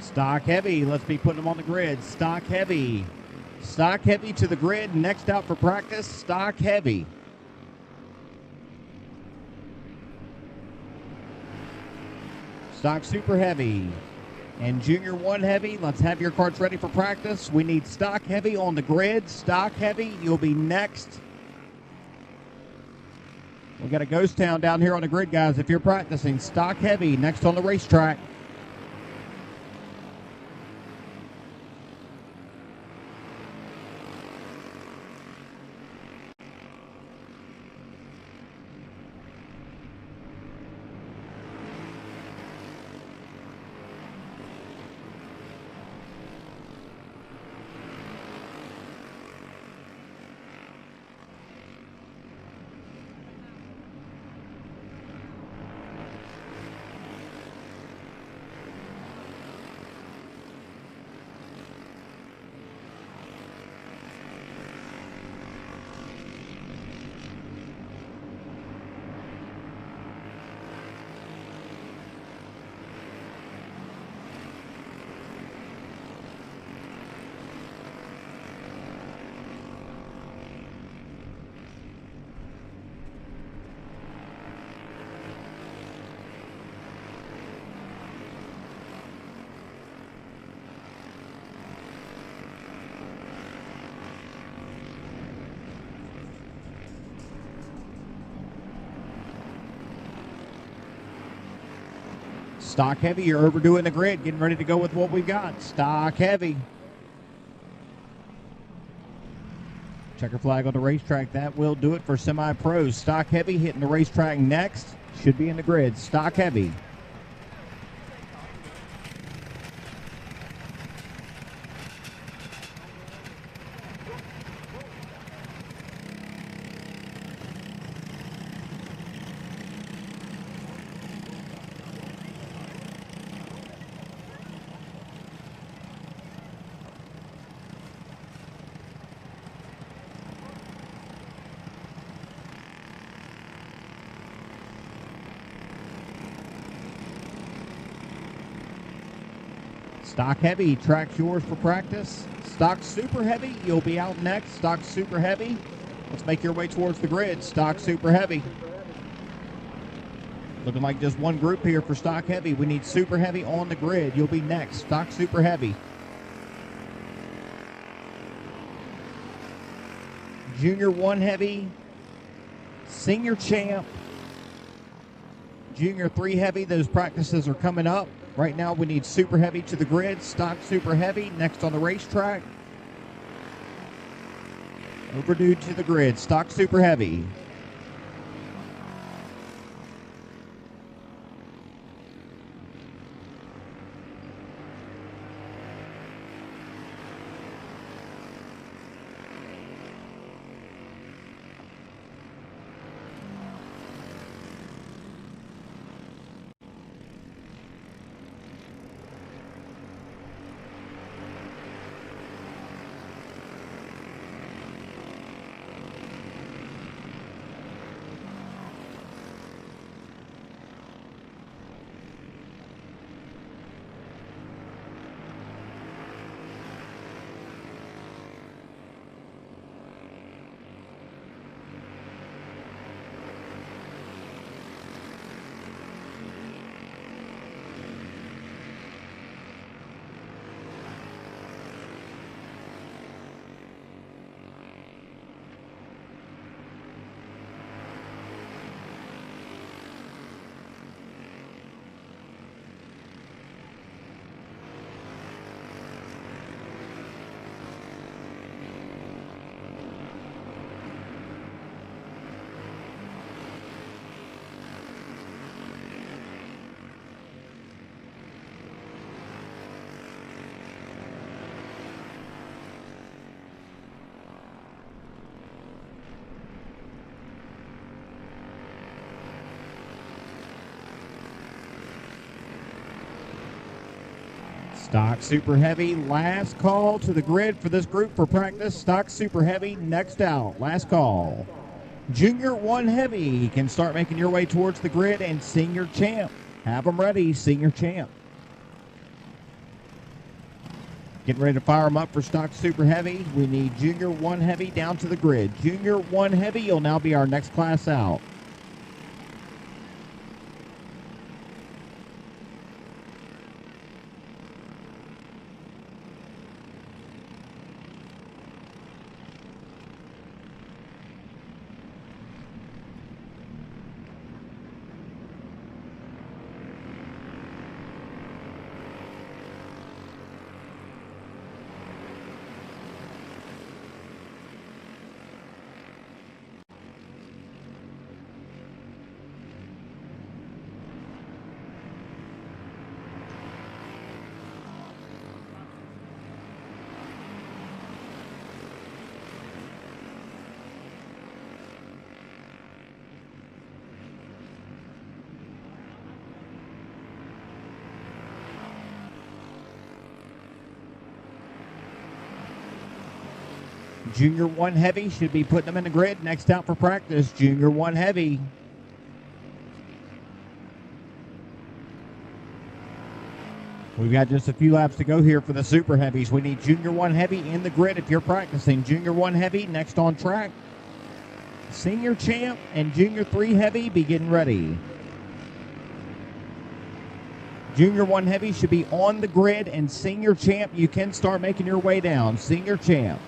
Stock heavy, let's be putting them on the grid. Stock heavy. Stock heavy to the grid. Next out for practice, stock heavy. Stock super heavy. And junior 1 heavy, let's have your carts ready for practice. We need stock heavy on the grid. Stock heavy, you'll be next. We got a ghost town down here on the grid, guys. If you're practicing, stock heavy next on the racetrack. Stock heavy, you're overdoing the grid, getting ready to go with what we've got. Stock heavy. Checker flag on the racetrack, that will do it for semi-pros. Stock heavy hitting the racetrack next, should be in the grid. Stock heavy. Stock heavy, track's yours for practice. Stock super heavy, you'll be out next. Stock super heavy, let's make your way towards the grid. Stock super heavy. Looking like just one group here for stock heavy. We need super heavy on the grid. You'll be next. Stock super heavy. Junior 1 heavy, senior champ, junior 3 heavy. Those practices are coming up. Right now we need super heavy to the grid. Stock super heavy next on the racetrack. Overdue to the grid. Stock super heavy. Stock super heavy, last call to the grid for this group for practice. Stock super heavy, next out, last call. Junior 1 heavy, you can start making your way towards the grid, and senior champ. Have them ready, senior champ. Getting ready to fire them up for stock super heavy. We need junior 1 heavy down to the grid. Junior 1 heavy, you'll now be our next class out. Junior 1 heavy should be putting them in the grid. Next out for practice, junior 1 heavy. We've got just a few laps to go here for the super heavies. We need junior 1 heavy in the grid if you're practicing. Junior 1 heavy next on track. Senior champ and junior 3 heavy be getting ready. Junior 1 heavy should be on the grid, and senior champ, you can start making your way down. Senior champ.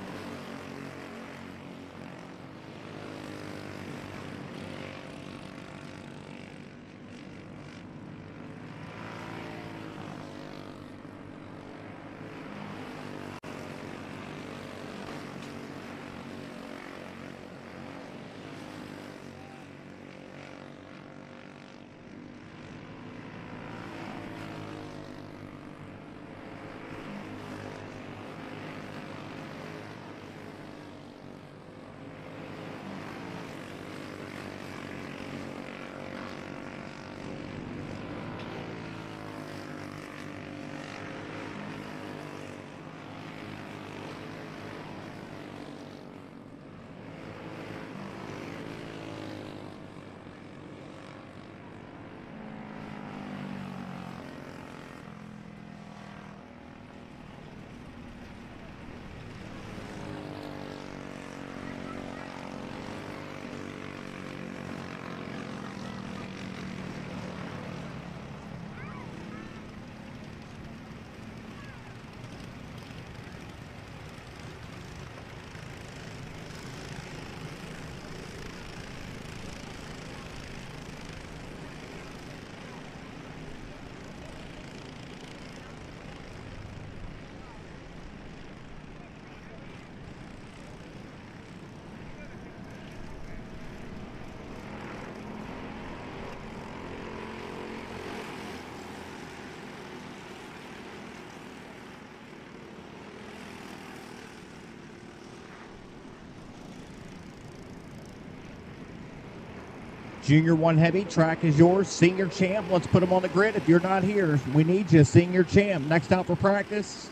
Junior 1 heavy, track is yours. Senior champ, let's put them on the grid. If you're not here, we need you, senior champ. Next out for practice,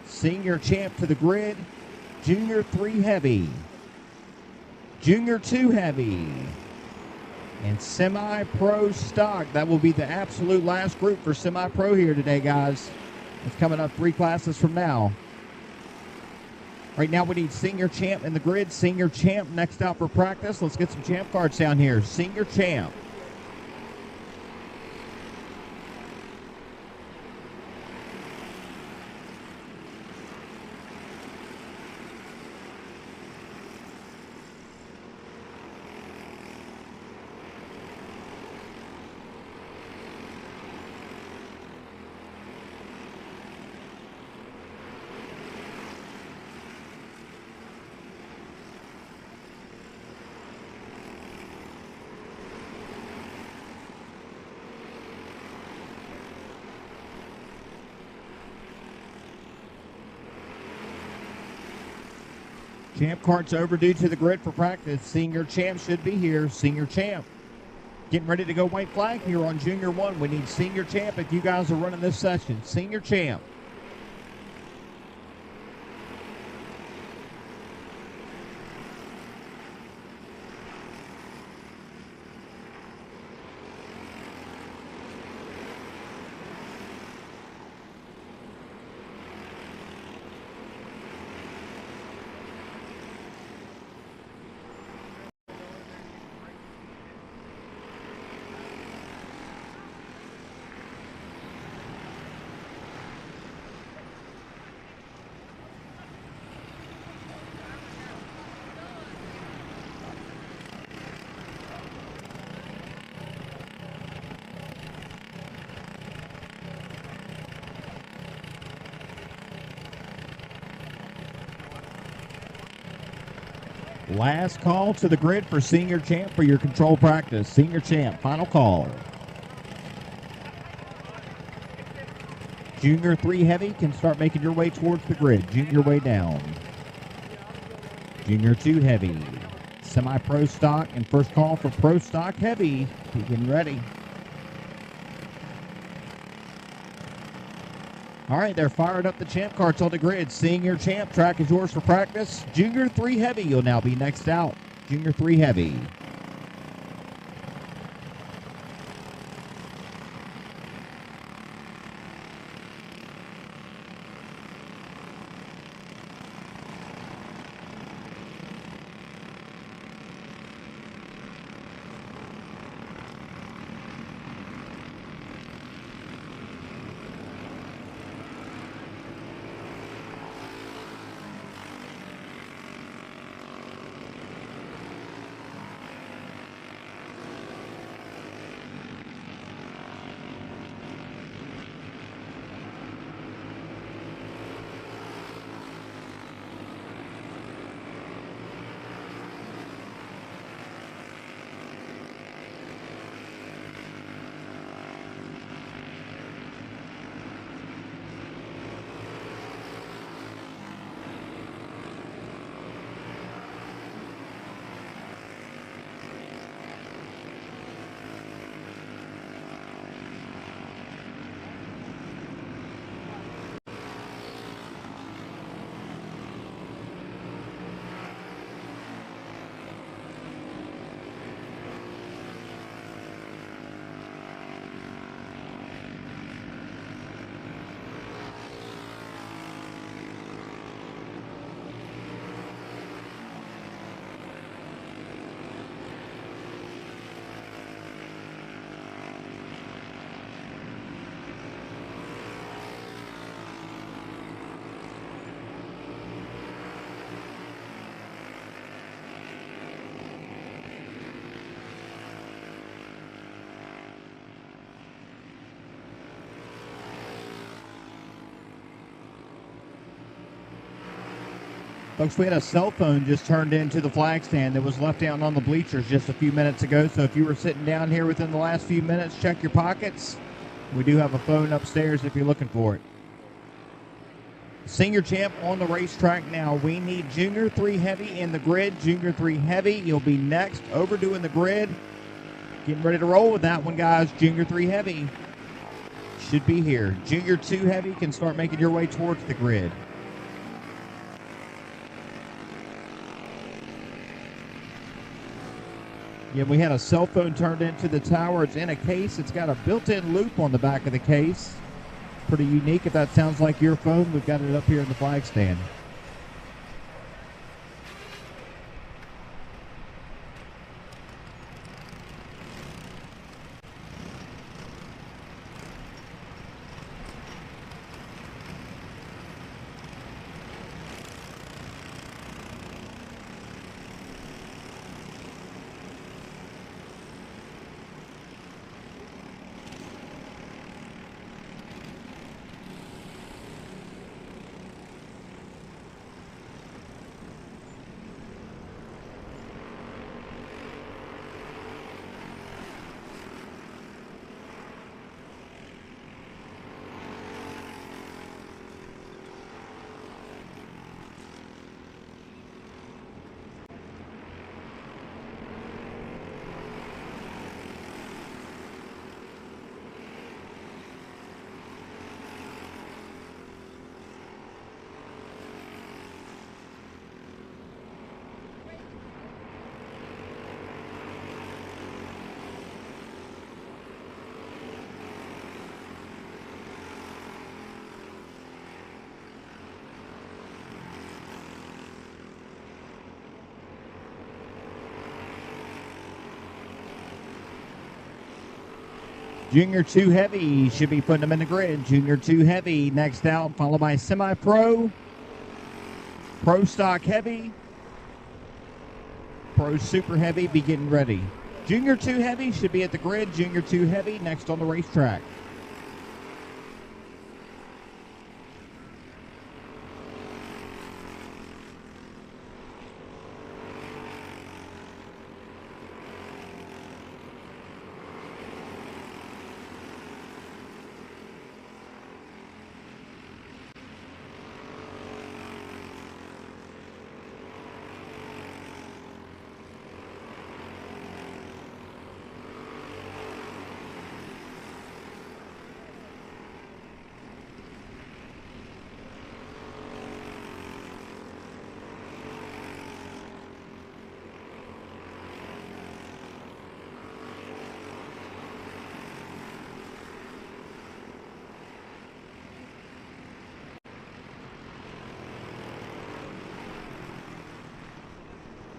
senior champ to the grid. Junior 3 heavy, junior 2 heavy, and semi-pro stock. That will be the absolute last group for semi-pro here today, guys. It's coming up 3 classes from now. Right now we need senior champ in the grid. Senior champ next out for practice. Let's get some champ cards down here. Senior champ. Champ carts overdue to the grid for practice. Senior champ should be here. Senior champ. Getting ready to go white flag here on Junior 1. We need senior champ if you guys are running this session. Senior champ. Last call to the grid for Senior Champ for your control practice. Senior Champ, final call. Junior 3 Heavy can start making your way towards the grid. Junior way down. Junior 2 Heavy. Semi-Pro Stock and first call for Pro Stock Heavy. Be getting ready. All right, they're firing up the Champ carts on the grid. Senior Champ, track is yours for practice. Junior 3 Heavy, you'll now be next out. Junior 3 Heavy. Folks, we had a cell phone just turned into the flag stand that was left down on the bleachers just a few minutes ago. So if you were sitting down here within the last few minutes, check your pockets. We do have a phone upstairs if you're looking for it. Senior Champ on the racetrack now. We need Junior 3 Heavy in the grid. Junior 3 Heavy, you'll be next. Overdoing the grid. Getting ready to roll with that one, guys. Junior 3 Heavy should be here. Junior 2 Heavy can start making your way towards the grid. Yeah, we had a cell phone turned into the tower. It's in a case. It's got a built-in loop on the back of the case. Pretty unique. If that sounds like your phone, we've got it up here in the flag stand. Junior 2 Heavy should be putting them in the grid. Junior 2 Heavy next out, followed by Semi-Pro, Pro Stock Heavy, Pro Super Heavy, be getting ready. Junior 2 Heavy should be at the grid. Junior 2 Heavy next on the racetrack.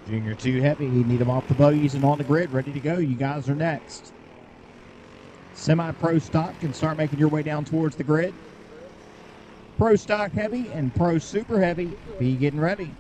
Junior 2 heavy, need them off the buggies and on the grid, ready to go. You guys are next. Semi-pro stock can start making your way down towards the grid. Pro stock heavy and pro super heavy, be getting ready.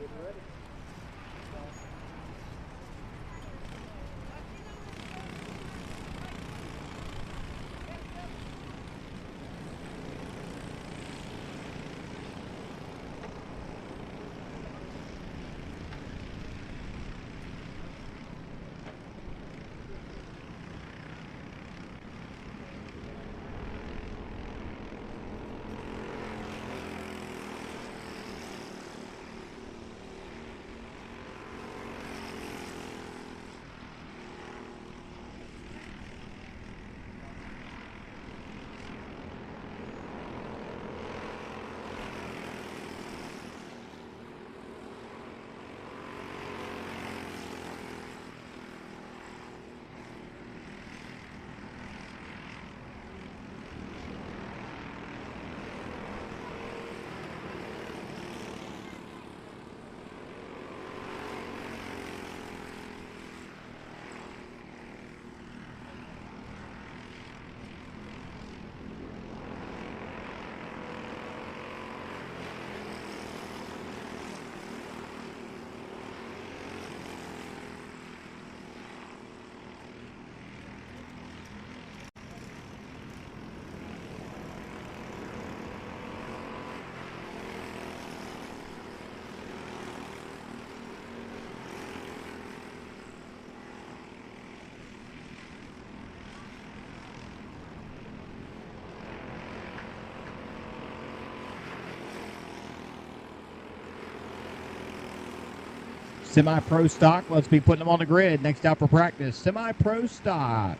Semi-pro stock, let's be putting them on the grid. Next out for practice, semi-pro stock.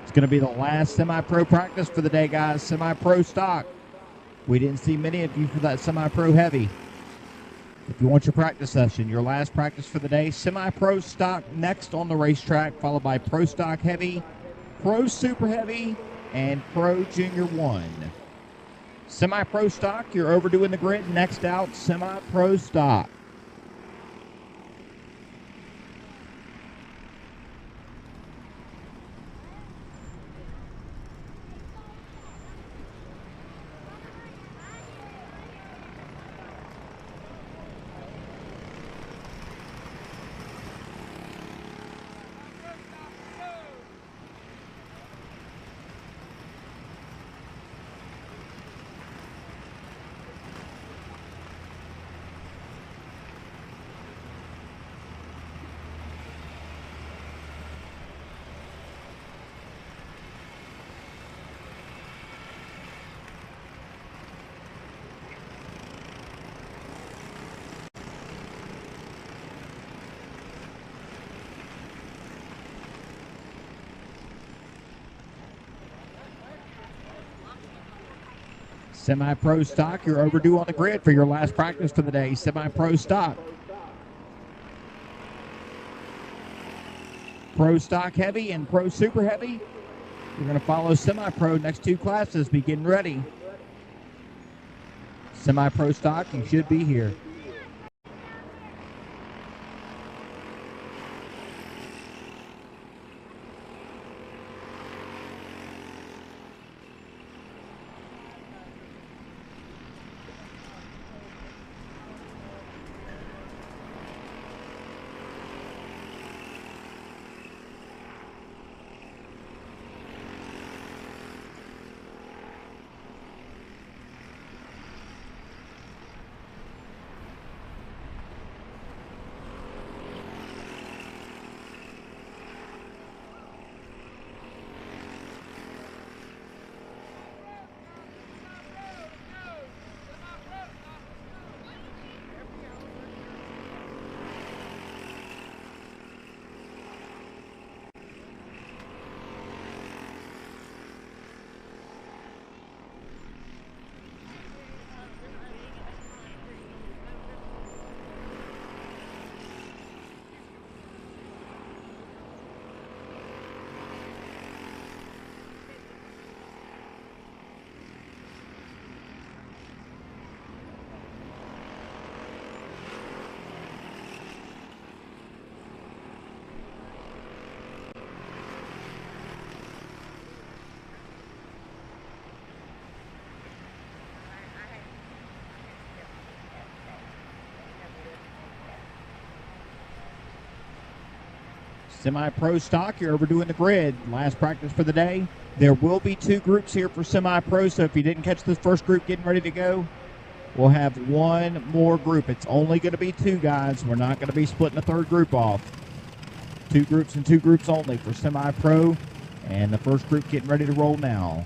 It's going to be the last semi-pro practice for the day, guys. Semi-pro stock. We didn't see many of you for that semi-pro heavy. If you want your practice session, your last practice for the day, semi-pro stock next on the racetrack, followed by pro stock heavy, pro super heavy, and pro junior 1. Semi-pro stock, you're overdue in the grid. Next out, semi-pro stock. Semi-pro stock, you're overdue on the grid for your last practice for the day. Semi-pro stock. Pro stock heavy and pro super heavy. You're going to follow semi-pro next two classes. Be getting ready. Semi-pro stock, you should be here. Semi-pro stock, you're overdoing the grid. Last practice for the day. There will be 2 groups here for semi-pro, so if you didn't catch the first group getting ready to go, we'll have 1 more group. It's only going to be 2 guys. We're not going to be splitting a 3rd group off. 2 groups and 2 groups only for semi-pro, and the first group getting ready to roll now.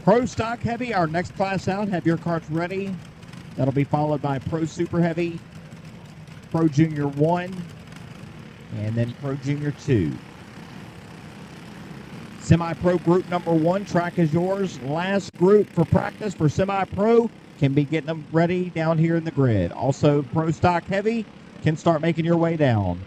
Pro Stock Heavy, our next class out. Have your carts ready. That'll be followed by Pro Super Heavy, Pro Junior 1, and then Pro Junior 2. Semi-Pro group number 1, track is yours. Last group for practice for Semi-Pro can be getting them ready down here in the grid. Also, Pro Stock Heavy can start making your way down.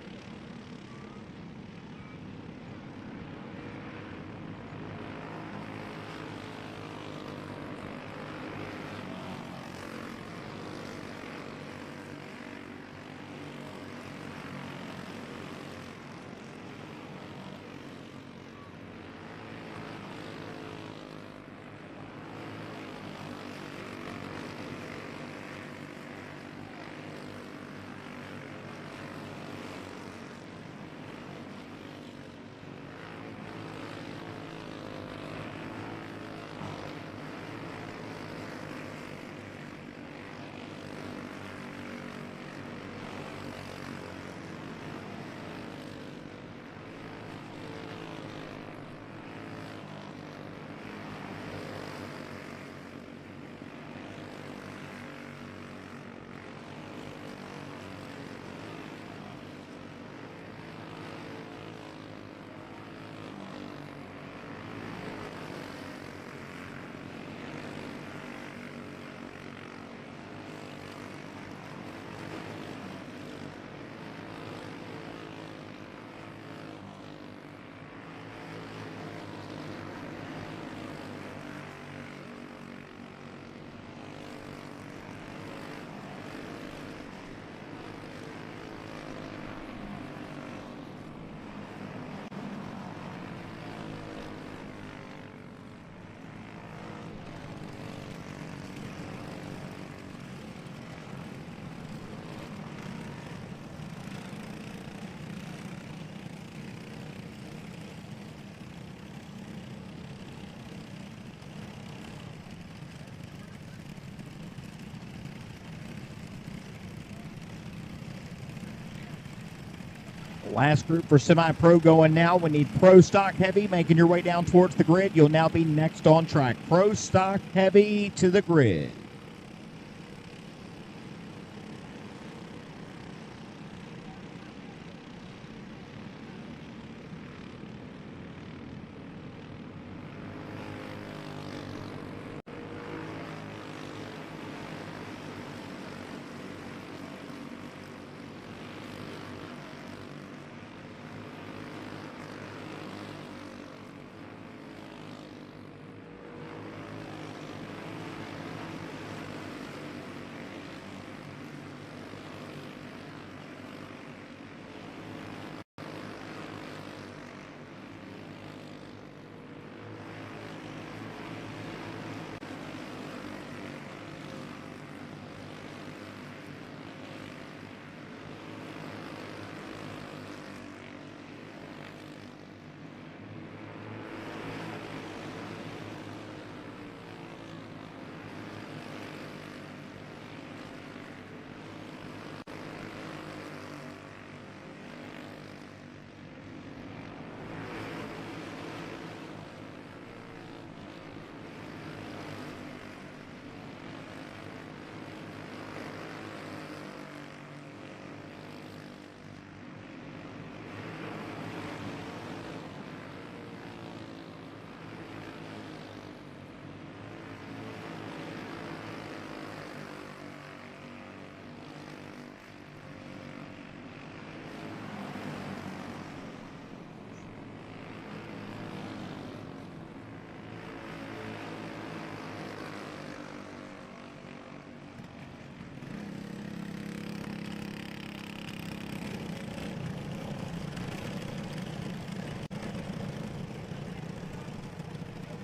Last group for semi-pro going now. We need Pro Stock Heavy making your way down towards the grid. You'll now be next on track. Pro Stock Heavy to the grid.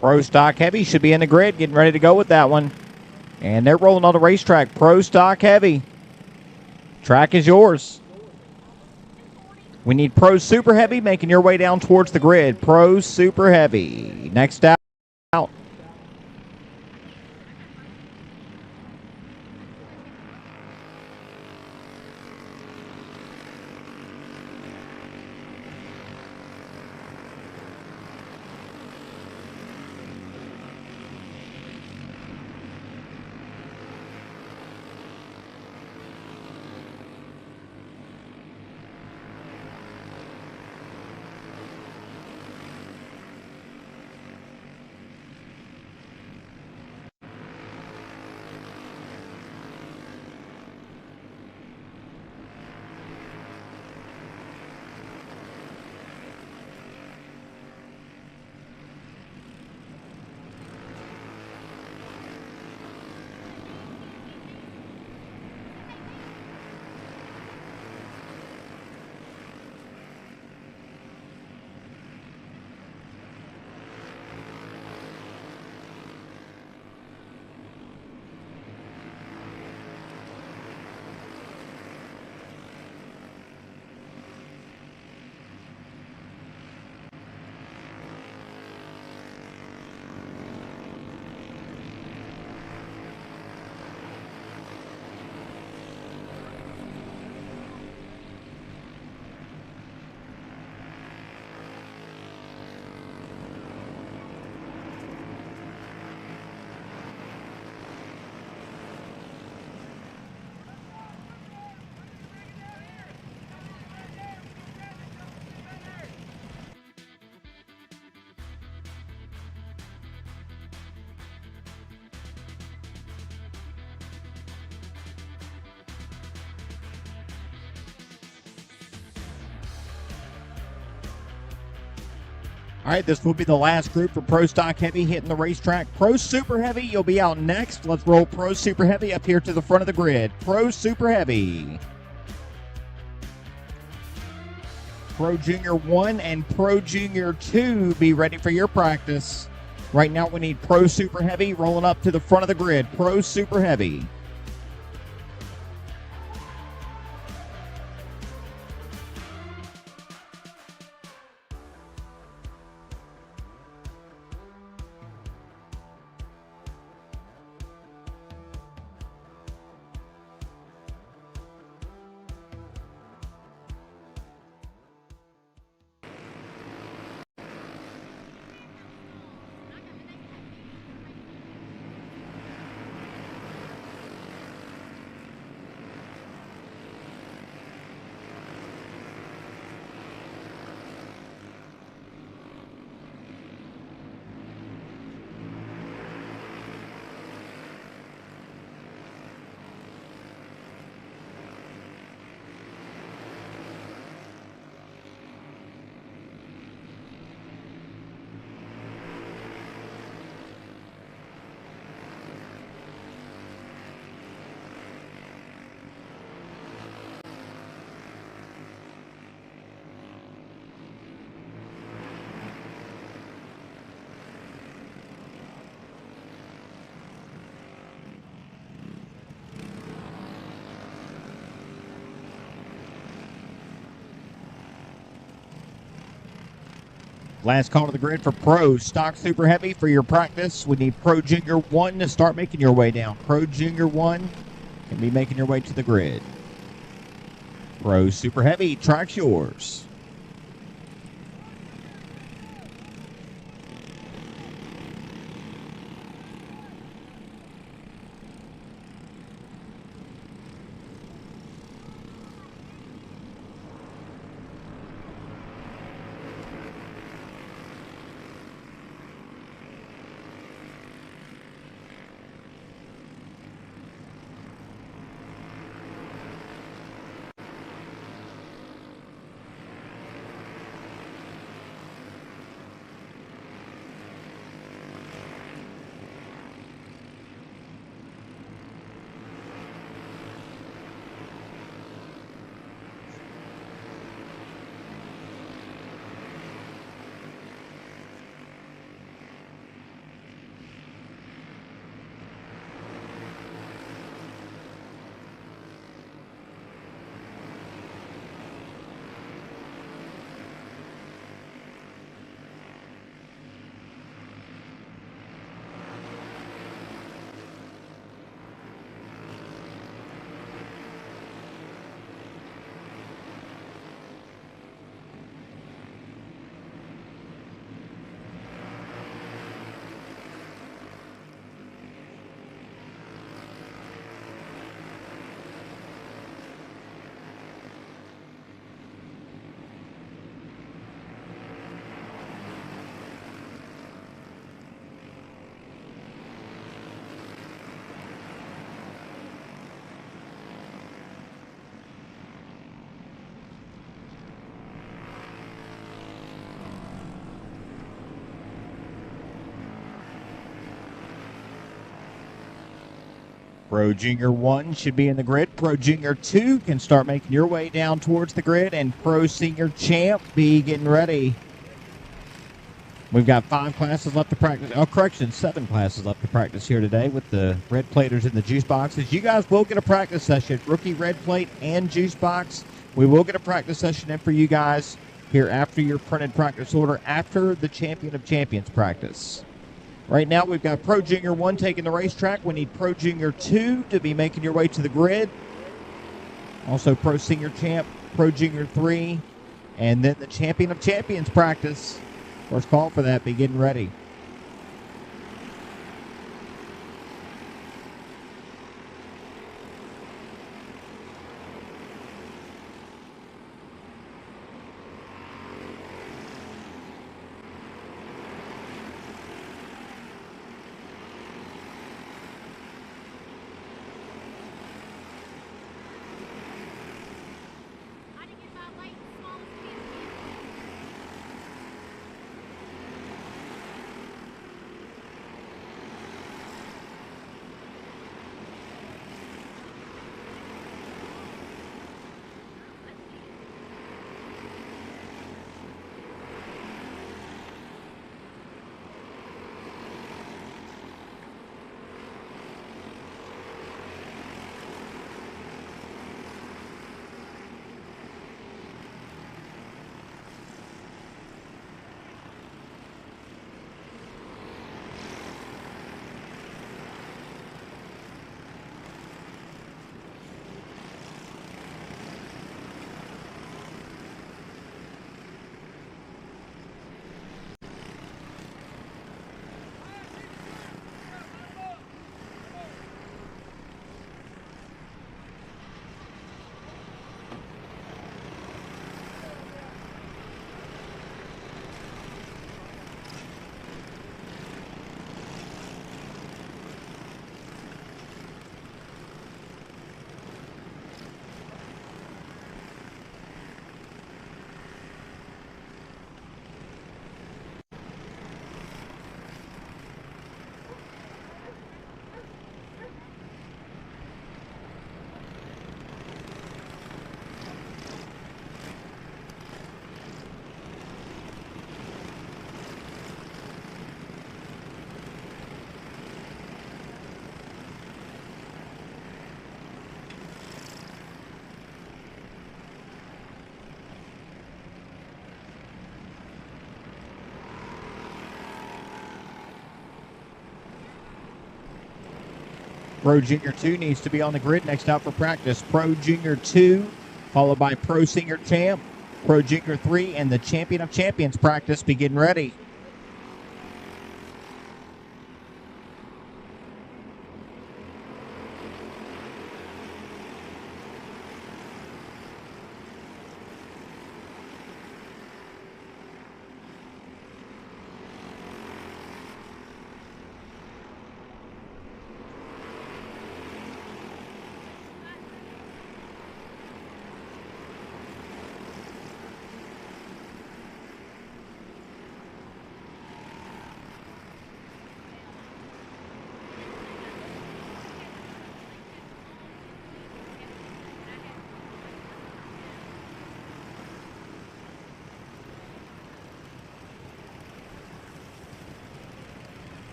Pro Stock Heavy should be in the grid, getting ready to go with that one. And they're rolling on the racetrack. Pro Stock Heavy. Track is yours. We need Pro Super Heavy making your way down towards the grid. Pro Super Heavy. Next out. All right, this will be the last group for Pro Stock Heavy hitting the racetrack. Pro Super Heavy, you'll be out next. Let's roll Pro Super Heavy up here to the front of the grid. Pro Super Heavy. Pro Junior 1 and Pro Junior 2, be ready for your practice. Right now we need Pro Super Heavy rolling up to the front of the grid. Pro Super Heavy. Last call to the grid for Pro Stock Super Heavy for your practice. We need Pro Junior 1 to start making your way down. Pro Junior 1 can be making your way to the grid. Pro Super Heavy, track's yours. Pro Junior 1 should be in the grid. Pro Junior 2 can start making your way down towards the grid. And Pro Senior Champ be getting ready. We've got 5 classes left to practice. Oh, correction, 7 classes left to practice here today with the red platers in the juice boxes. You guys will get a practice session. Rookie red plate and juice box. We will get a practice session in for you guys here after your printed practice order, after the Champion of Champions practice. Right now, we've got Pro Junior 1 taking the racetrack. We need Pro Junior 2 to be making your way to the grid. Also, Pro Senior Champ, Pro Junior 3, and then the Champion of Champions practice. First call for that, be getting ready. Pro Junior 2 needs to be on the grid next out for practice. Pro Junior 2, followed by Pro Senior Champ, Pro Junior 3, and the Champion of Champions practice be getting ready.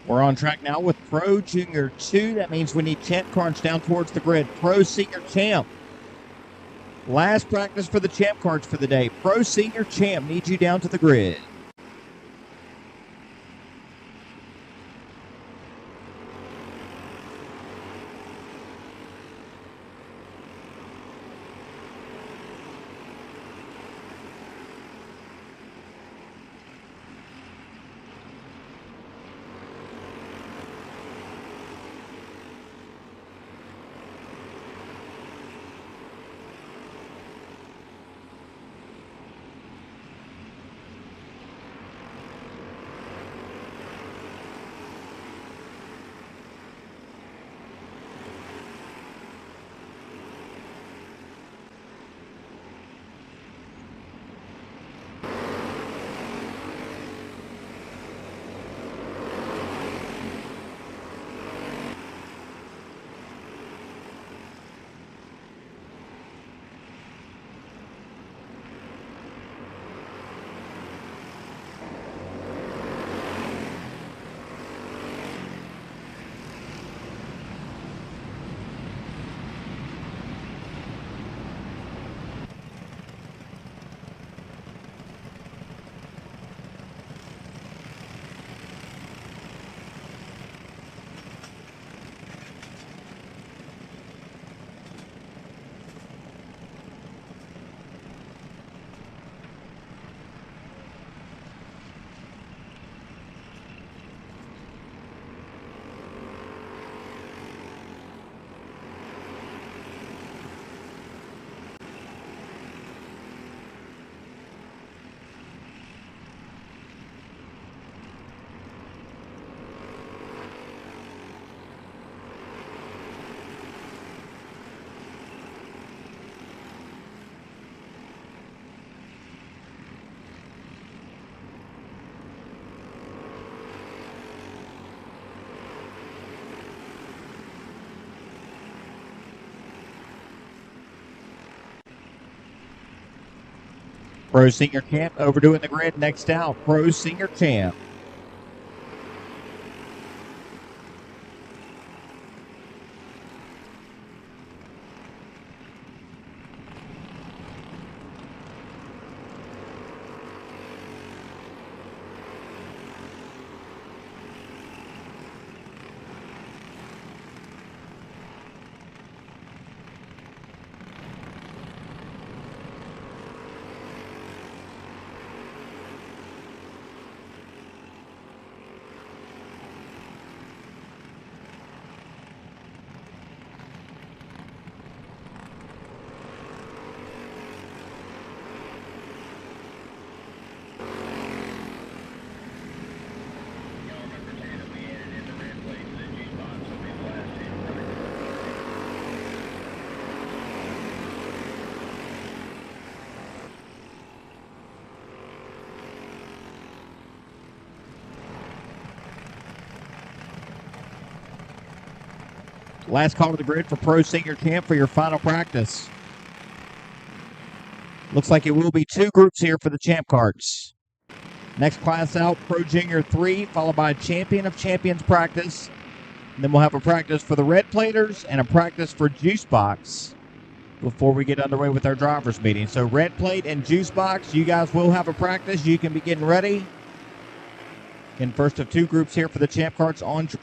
We're on track now with Pro Junior 2. That means we need champ cards down towards the grid. Pro Senior Champ. Last practice for the champ cards for the day. Pro Senior Champ needs you down to the grid. Pro Senior Champ overdoing the grid. Next out, Pro Senior Champ. Last call to the grid for Pro Senior Champ for your final practice. Looks like it will be two groups here for the champ carts. Next class out, Pro Junior 3, followed by Champion of Champions practice. And then we'll have a practice for the red platers and a practice for juice box before we get underway with our drivers meeting. So red plate and juice box, you guys will have a practice. You can be getting ready. In first of two groups here for the champ carts on track.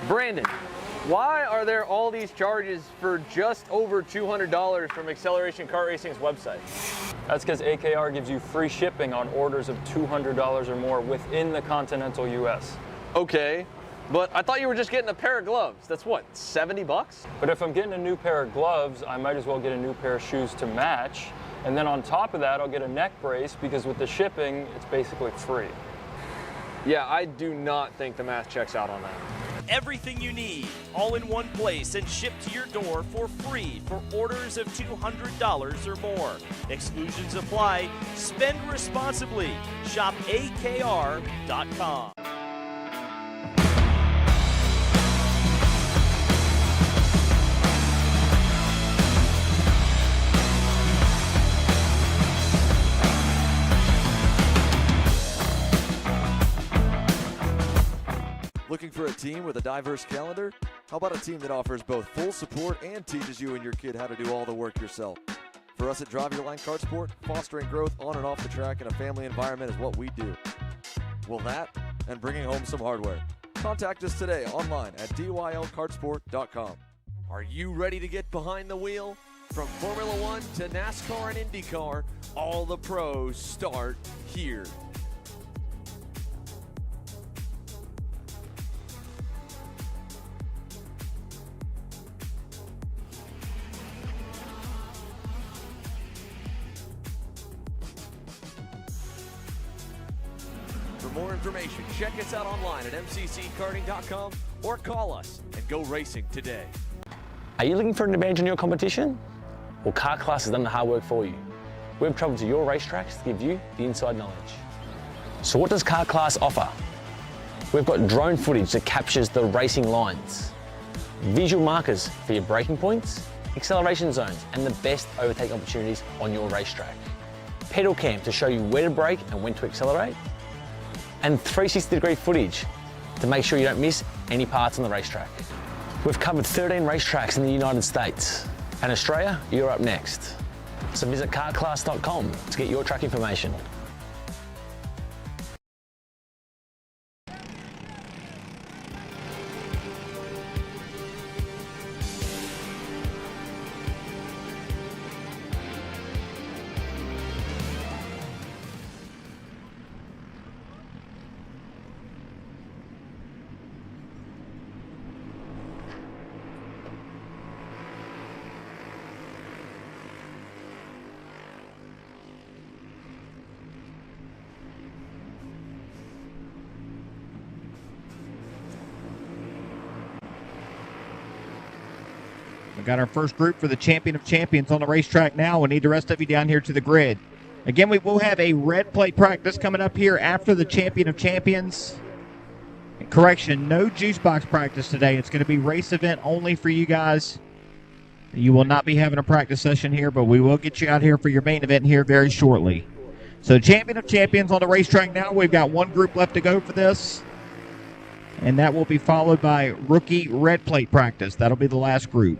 Brandon, why are there all these charges for just over $200 from Acceleration Kart Racing's website? That's because AKR gives you free shipping on orders of $200 or more within the continental US. Okay, but I thought you were just getting a pair of gloves. That's what, 70 bucks? But if I'm getting a new pair of gloves, I might as well get a new pair of shoes to match. And then on top of that, I'll get a neck brace because with the shipping, it's basically free. Yeah, I do not think the math checks out on that. Everything you need, all in one place and shipped to your door for free for orders of $200 or more. Exclusions apply. Spend responsibly. Shop AKR.com. Looking for a team with a diverse calendar? How about a team that offers both full support and teaches you and your kid how to do all the work yourself? For us at Drive Your Line Kart Sport, fostering growth on and off the track in a family environment is what we do. Well, that and bringing home some hardware. Contact us today online at dylkartsport.com. Are you ready to get behind the wheel? From Formula One to NASCAR and IndyCar, all the pros start here. For more information, check us out online at mcckarting.com or call us and go racing today. Are you looking for an advantage in your competition? Well, Car Class has done the hard work for you. We've traveled to your racetracks to give you the inside knowledge. So what does Car Class offer? We've got drone footage that captures the racing lines, visual markers for your braking points, acceleration zones, and the best overtake opportunities on your racetrack. Pedal cam to show you where to brake and when to accelerate, and 360-degree footage to make sure you don't miss any parts on the racetrack. We've covered 13 racetracks in the United States, and Australia, you're up next. So visit carclass.com to get your track information. We've got our first group for the Champion of Champions on the racetrack now. We need the rest of you down here to the grid. Again, we will have a red plate practice coming up here after the Champion of Champions. Correction, no juice box practice today. It's going to be race event only for you guys. You will not be having a practice session here, but we will get you out here for your main event here very shortly. So Champion of Champions on the racetrack now. We've got one group left to go for this. And that will be followed by rookie red plate practice. That'll be the last group.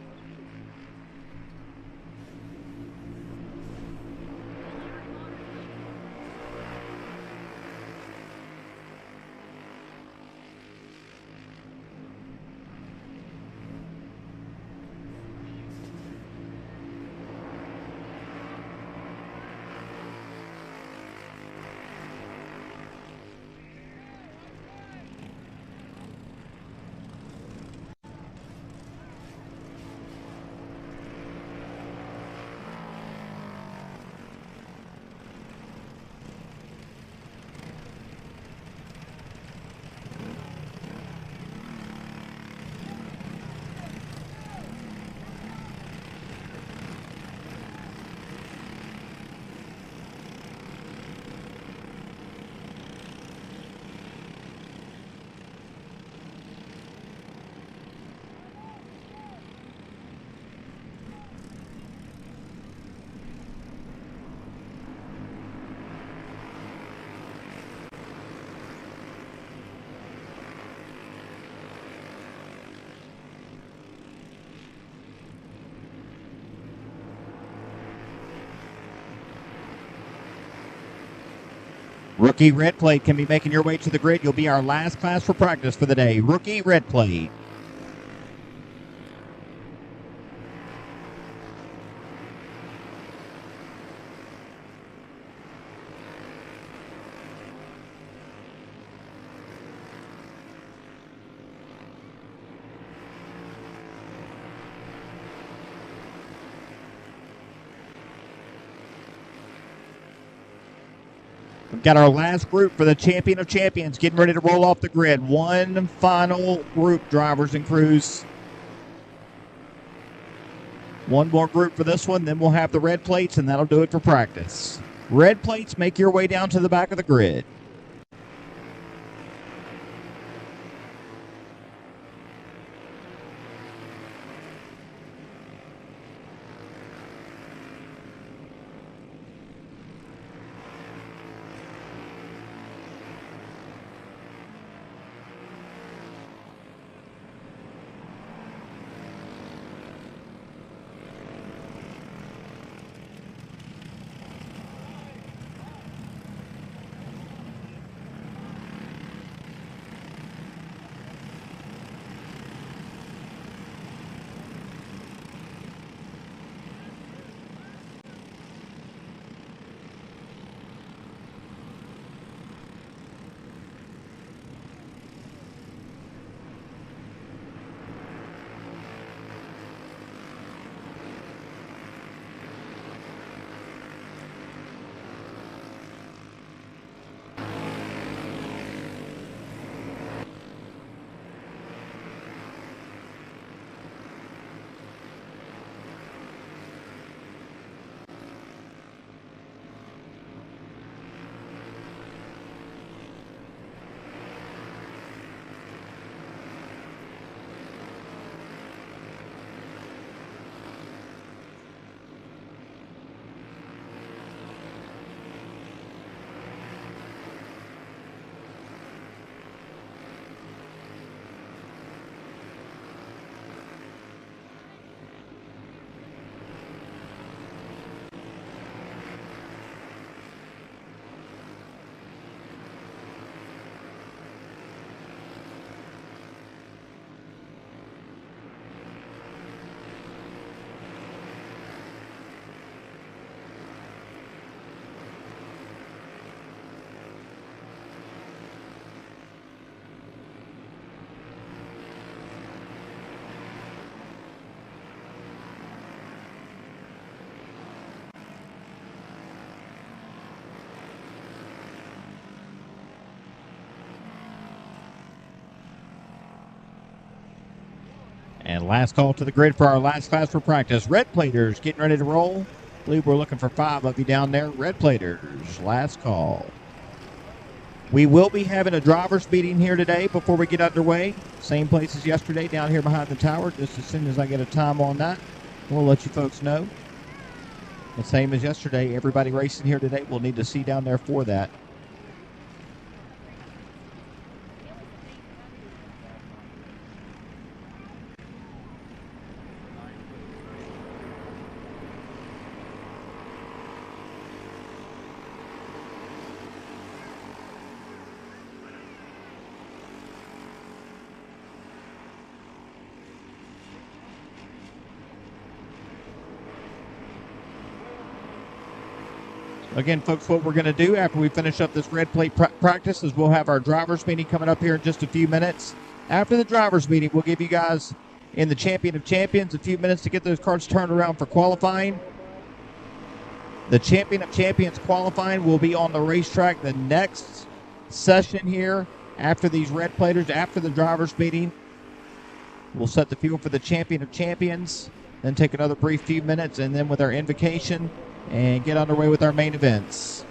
Rookie red plate can be making your way to the grid. You'll be our last class for practice for the day. Rookie red plate. We've got our last group for the Champion of Champions getting ready to roll off the grid. One final group, drivers and crews. One more group for this one, then we'll have the red plates, and that'll do it for practice. Red plates, make your way down to the back of the grid. And last call to the grid for our last class for practice. Red platers getting ready to roll. I believe we're looking for 5 of you down there. Red platers, last call. We will be having a driver's meeting here today before we get underway. Same place as yesterday down here behind the tower. Just as soon as I get a time on that, we'll let you folks know. The same as yesterday, everybody racing here today will need to see down there for that. Again, folks, what we're going to do after we finish up this red plate practice is we'll have our driver's meeting coming up here in just a few minutes. After the driver's meeting, we'll give you guys in the Champion of Champions a few minutes to get those carts turned around for qualifying. The Champion of Champions qualifying will be on the racetrack the next session here after these red platers, after the driver's meeting. We'll set the field for the Champion of Champions, then take another brief few minutes, and then with our invocation, and get underway with our main events.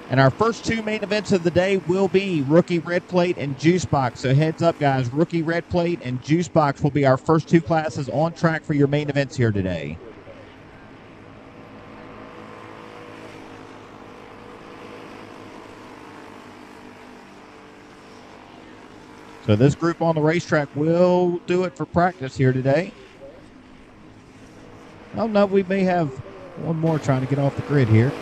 And our first 2 main events of the day will be Rookie Red Plate and Juice Box. So heads up, guys. Rookie Red Plate and Juice Box will be our first 2 classes on track for your main events here today. So this group on the racetrack will do it for practice here today. Oh, no, we may have one more trying to get off the grid here.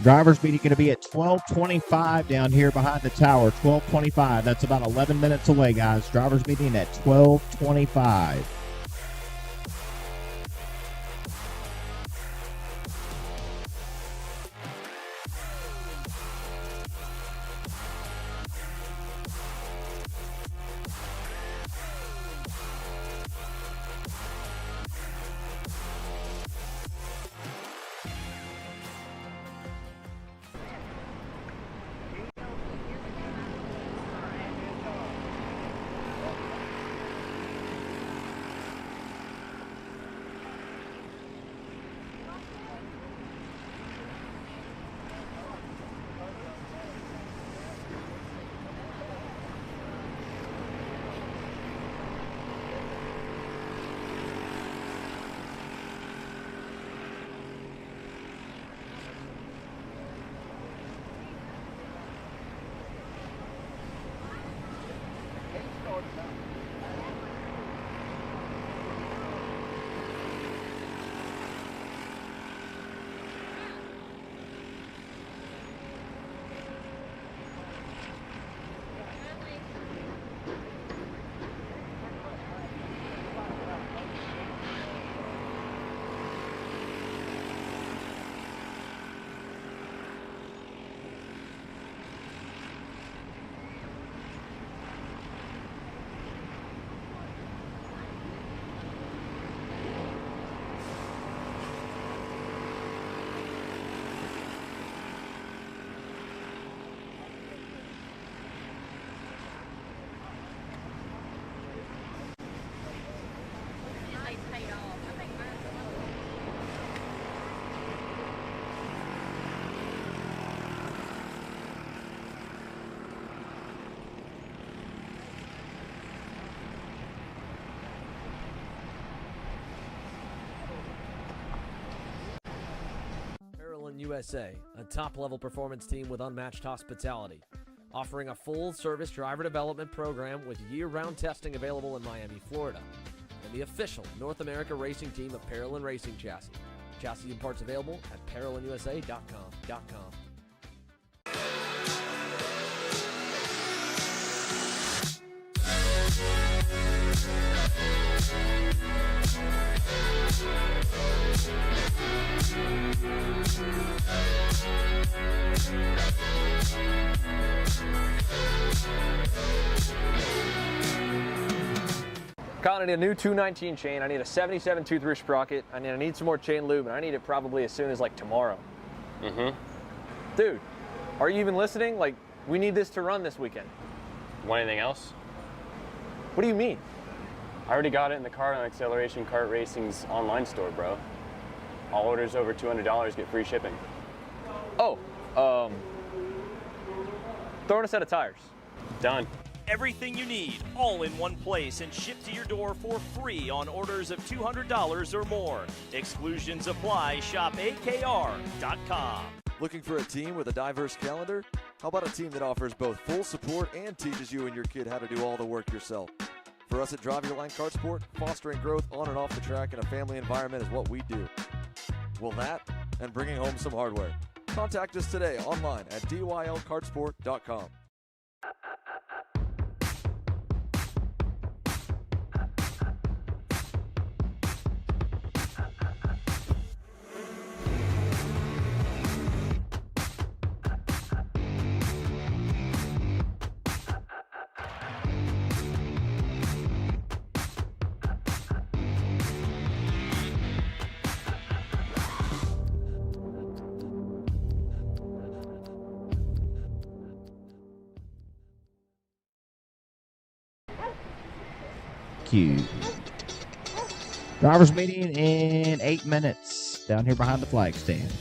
Driver's meeting going to be at 12:25 down here behind the tower. 12:25. That's about 11 minutes away, guys. Driver's meeting at 12:25. USA, a top-level performance team with unmatched hospitality, offering a full-service driver development program with year-round testing available in Miami, Florida, and the official North America racing team of Parolin Racing Chassis. Chassis and parts available at ParolinUSA.com. Colin, I need a new 219 chain. I need a 77 tooth sprocket. I need some more chain lube, and I need it probably as soon as like tomorrow. Dude, are you even listening? Like, we need this to run this weekend. Want anything else? What do you mean? I already got it in the car on Acceleration Kart Racing's online store, bro. All orders over $200 get free shipping. Oh, throw in a set of tires. Done. Everything you need, all in one place and shipped to your door for free on orders of $200 or more. Exclusions apply. Shop AKR.com. Looking for a team with a diverse calendar? How about a team that offers both full support and teaches you and your kid how to do all the work yourself? For us at Drive Your Line Kart Sport, fostering growth on and off the track in a family environment is what we do. Well, that and bringing home some hardware. Contact us today online at dylkartsport.com. Drivers meeting in 8 minutes down here behind the flag stand.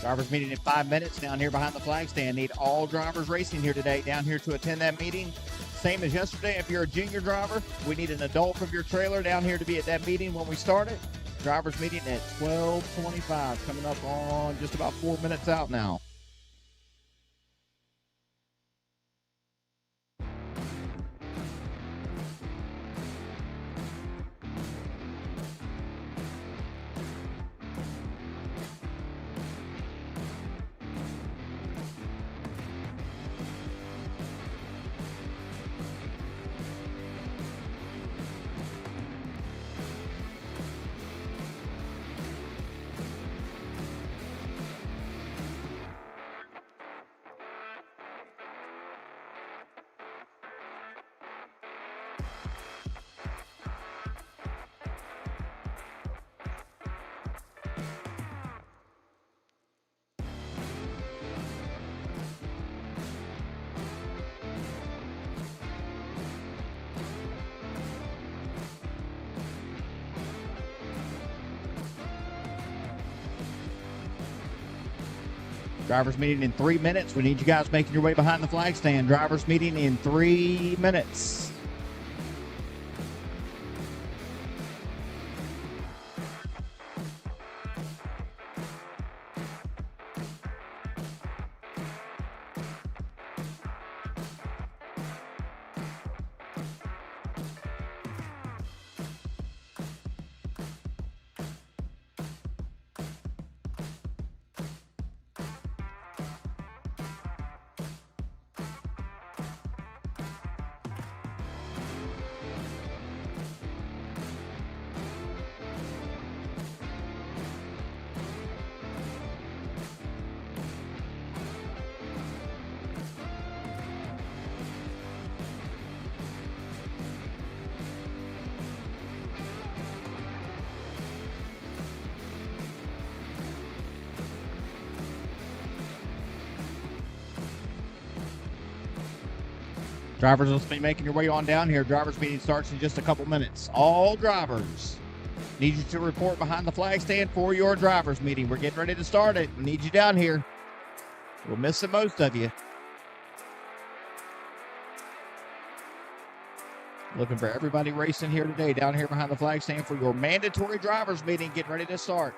Drivers meeting in 5 minutes down here behind the flag stand. Need all drivers racing here today down here to attend that meeting. Same as yesterday, if you're a junior driver, we need an adult from your trailer down here to be at that meeting when we start it. Drivers meeting at 12:25, coming up on just about 4 minutes out now. Drivers meeting in 3 minutes. We need you guys making your way behind the flag stand. Drivers meeting in 3 minutes. Drivers will be making your way on down here. Drivers meeting starts in just a couple minutes. All drivers need you to report behind the flag stand for your drivers meeting. We're getting ready to start it. We need you down here. We'll miss the most of you. Looking for everybody racing here today down here behind the flag stand for your mandatory drivers meeting. Getting ready to start.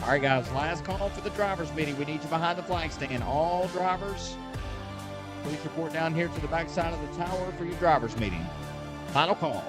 All right, guys, last call for the drivers' meeting. We need you behind the flag stand. All drivers, please report down here to the back side of the tower for your drivers' meeting. Final call.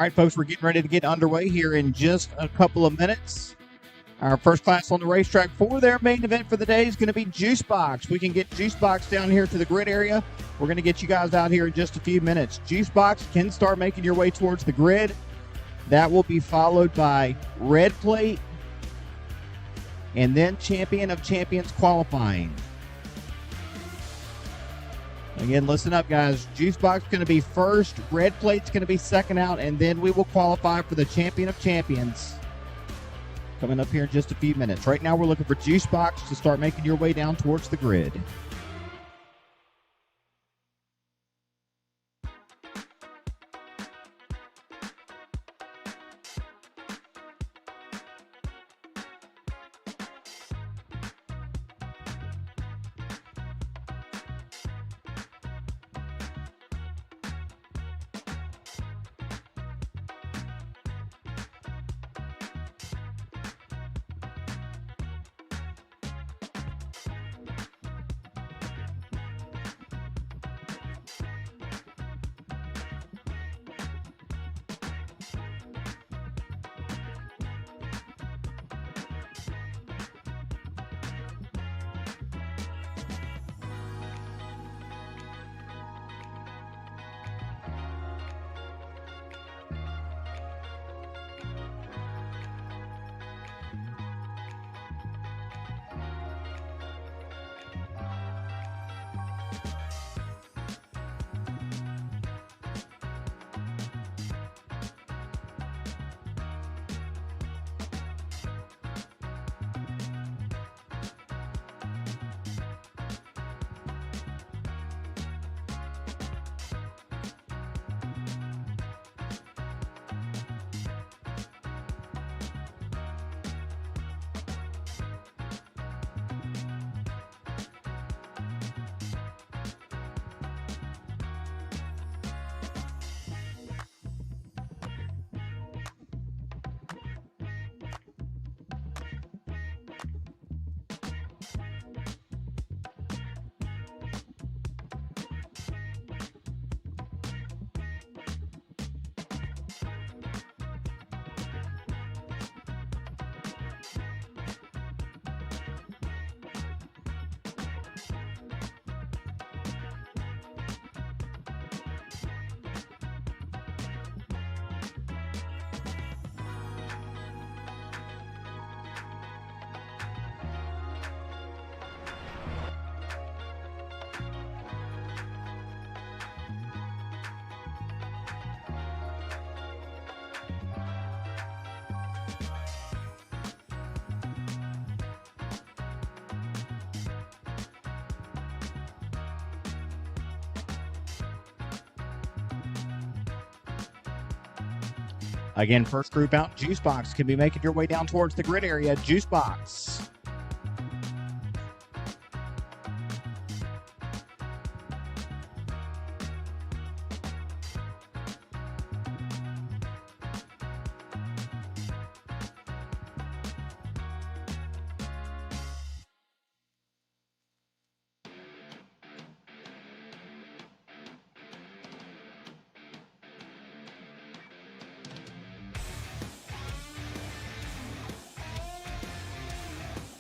All right, folks, we're getting ready to get underway here in just a couple of minutes. Our first class on the racetrack for their main event for the day is going to be Juice Box. We can get Juice Box down here to the grid area. We're going to get you guys out here in just a few minutes. Juice Box can start making your way towards the grid. That will be followed by Red Plate and then Champion of Champions qualifying. Again, listen up, guys. Juice Box is going to be first. Red Plate's going to be second out, and then we will qualify for the Champion of Champions. Coming up here in just a few minutes. Right now, we're looking for Juice Box to start making your way down towards the grid. Again, first group out, Juice Box can be making your way down towards the grid area. Juice Box.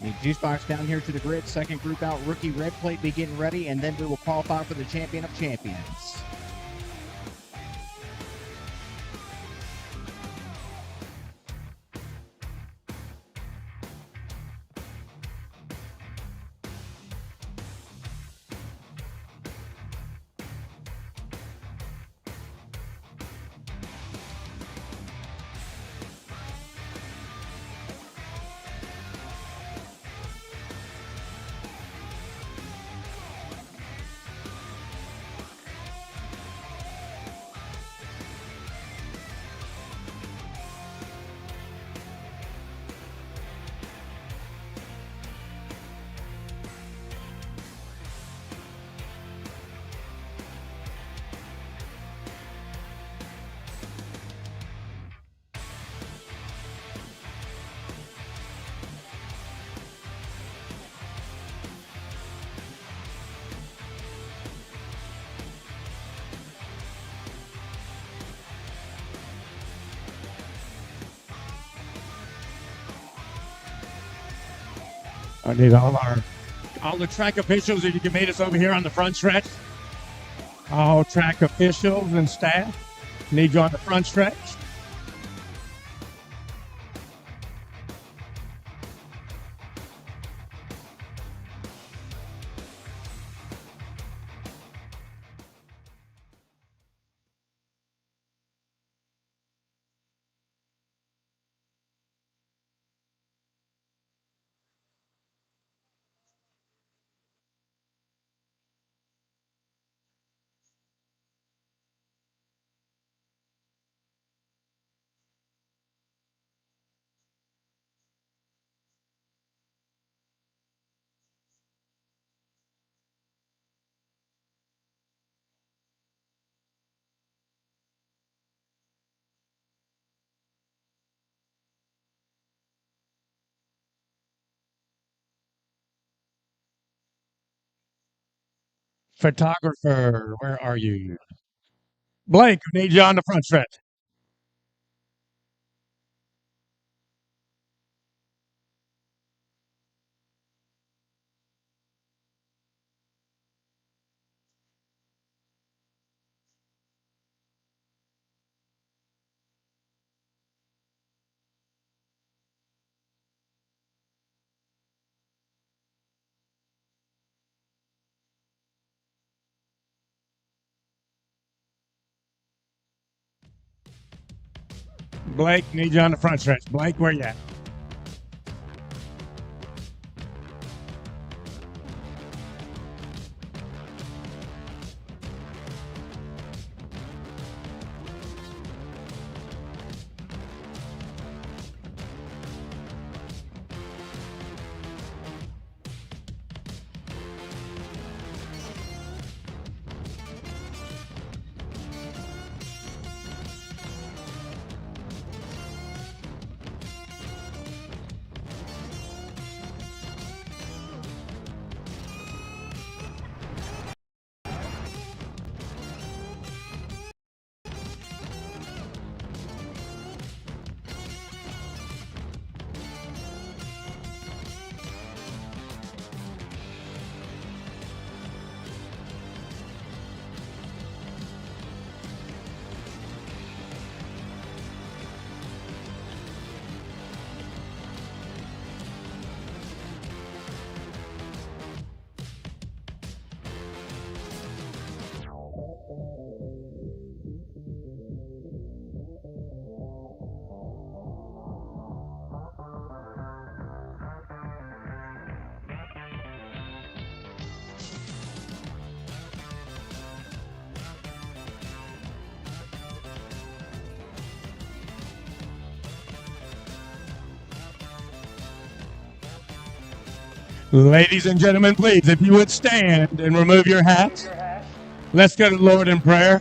The Juice Box down here to the grid. Second group out, Rookie Red Plate be getting ready, and then we will qualify for the Champion of Champions. I need all the track officials that you can meet us over here on the front stretch. All track officials and staff need you on the front stretch. Photographer, where are you? Blake, we need you on the front stretch. Blake, need you on the front stretch. Blake, where you at? Ladies and gentlemen, please, if you would stand and remove your hats, let's go to the Lord in prayer.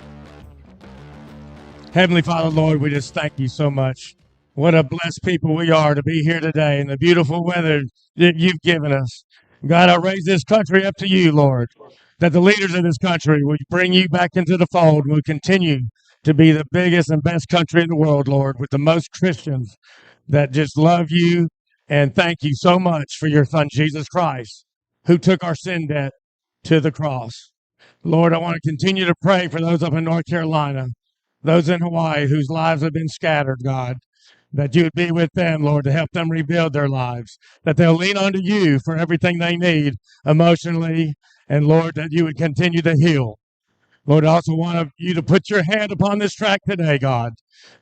Heavenly Father, Lord, we just thank you so much. What a blessed people we are to be here today in the beautiful weather that you've given us. God, I raise this country up to you, Lord, that the leaders of this country will bring you back into the fold, will continue to be the biggest and best country in the world, Lord, with the most Christians that just love you. And thank you so much for your son, Jesus Christ, who took our sin debt to the cross. Lord, I want to continue to pray for those up in North Carolina, those in Hawaii whose lives have been scattered, God, that you would be with them, Lord, to help them rebuild their lives, that they'll lean onto you for everything they need emotionally, and Lord, that you would continue to heal. Lord, I also want you to put your hand upon this track today, God,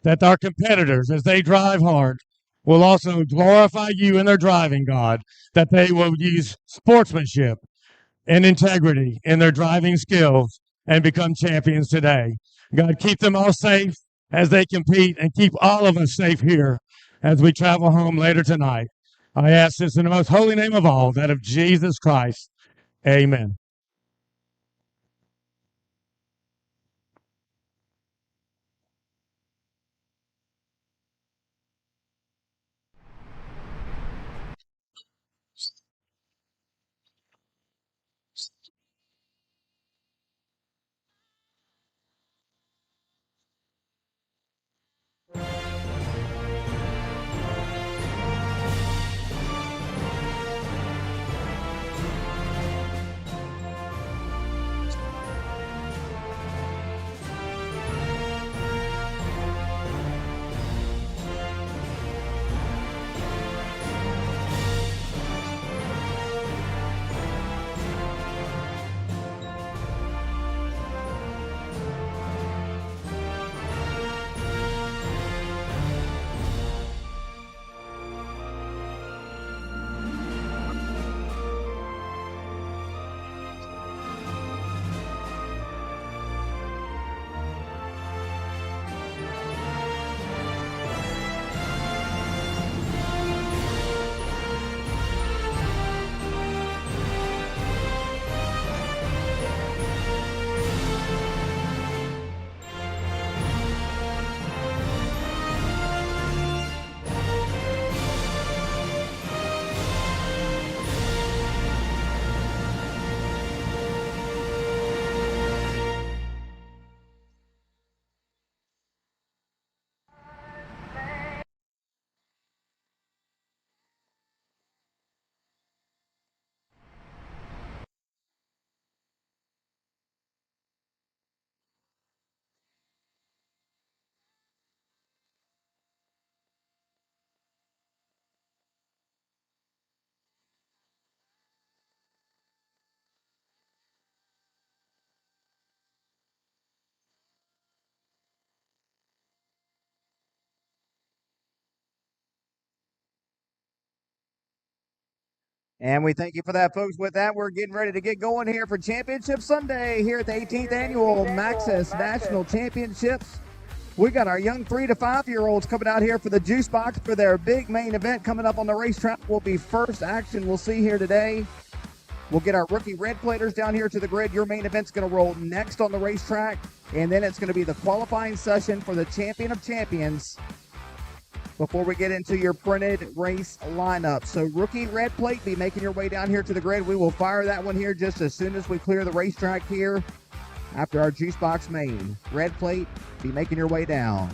that our competitors, as they drive hard, will also glorify you in their driving, God, that they will use sportsmanship and integrity in their driving skills and become champions today. God, keep them all safe as they compete and keep all of us safe here as we travel home later tonight. I ask this in the most holy name of all, that of Jesus Christ. Amen. And we thank you for that, folks. With that, we're getting ready to get going here for Championship Sunday here at the 18th Annual Maxxis National Championships. We got our young 3 to 5-year-olds coming out here for the Juice Box for their big main event coming up on the racetrack. Will be first action we'll see here today. We'll get our rookie red platers down here to the grid. Your main event's going to roll next on the racetrack, and then it's going to be the qualifying session for the Champion of Champions before we get into your printed race lineup. So rookie red plate, be making your way down here to the grid. We will fire that one here just as soon as we clear the racetrack here after our Juice Box main. Red plate, be making your way down.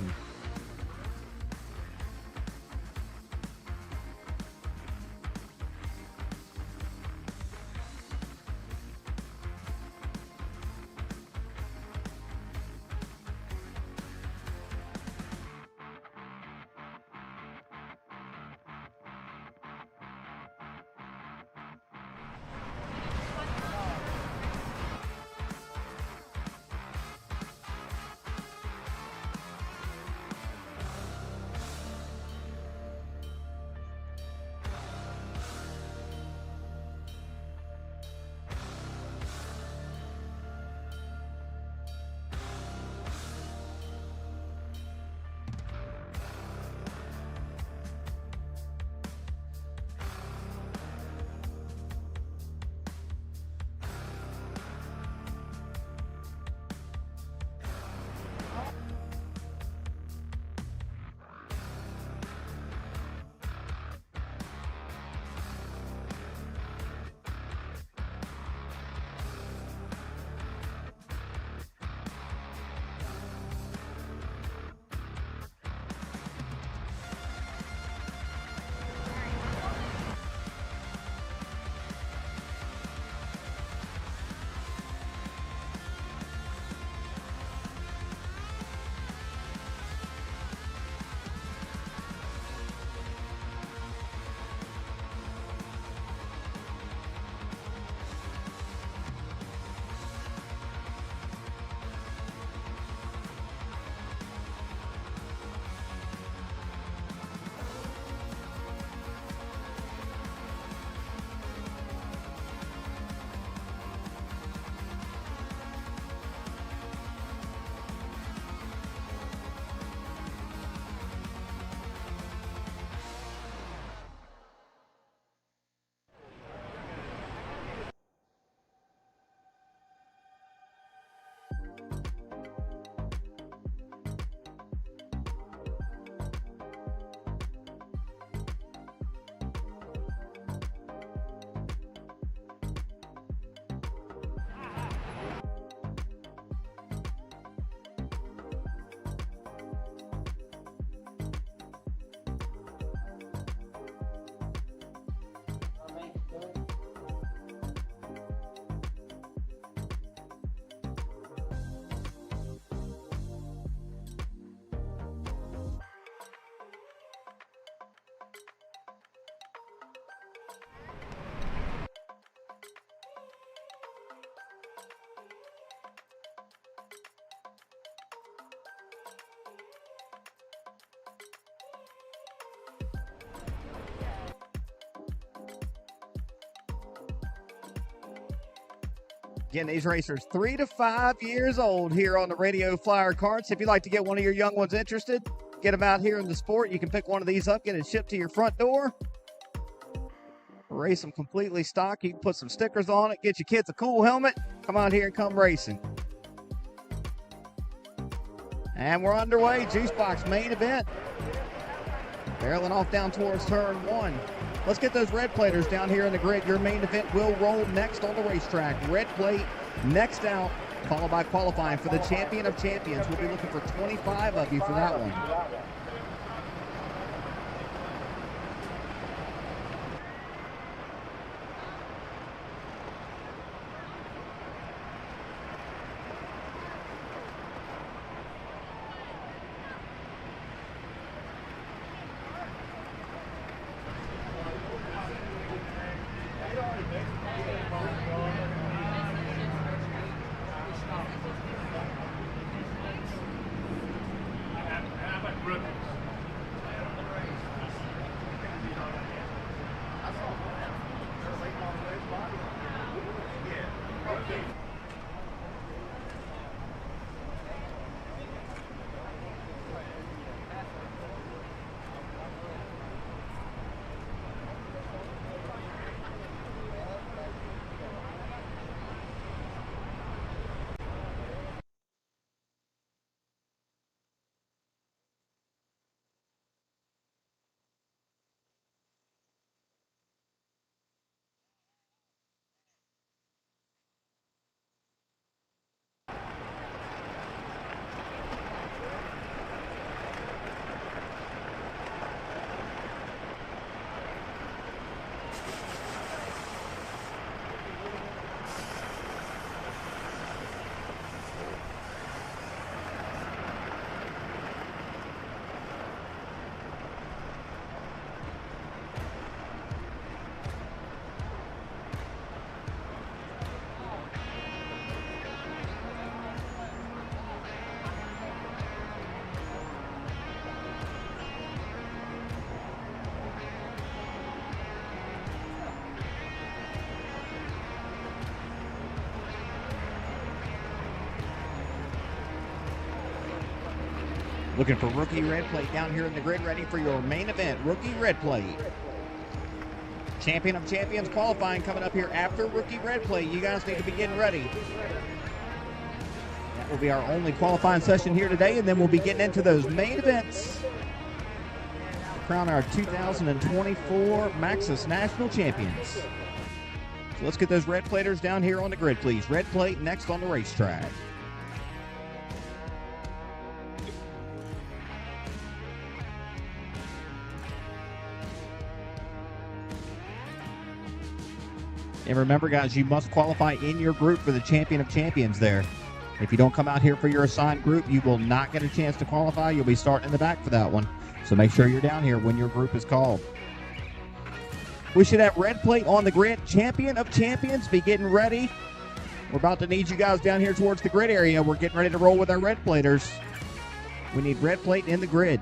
Again, these racers 3 to 5 years old here on the Radio Flyer Karts. If you'd like to get one of your young ones interested, get them out here in the sport. You can pick one of these up, get it shipped to your front door. Race them completely stock. You can put some stickers on it, get your kids a cool helmet. Come out here and come racing. And we're underway. Juice Box main event. Barreling off down towards turn 1. Let's get those red platers down here in the grid. Your main event will roll next on the racetrack. Red plate next out, followed by qualifying for the Champion of Champions. We'll be looking for 25 of you for that one. Looking for rookie red plate down here in the grid, ready for your main event, rookie red plate. Champion of Champions qualifying coming up here after rookie red plate. You guys need to be getting ready. That will be our only qualifying session here today, and then we'll be getting into those main events to crown our 2024 Maxxis National Champions. So let's get those red platers down here on the grid, please. Red plate next on the racetrack. And remember, guys, you must qualify in your group for the Champion of Champions there. If you don't come out here for your assigned group, you will not get a chance to qualify. You'll be starting in the back for that one. So make sure you're down here when your group is called. We should have red plate on the grid. Champion of Champions, be getting ready. We're about to need you guys down here towards the grid area. We're getting ready to roll with our red platers. We need red plate in the grid.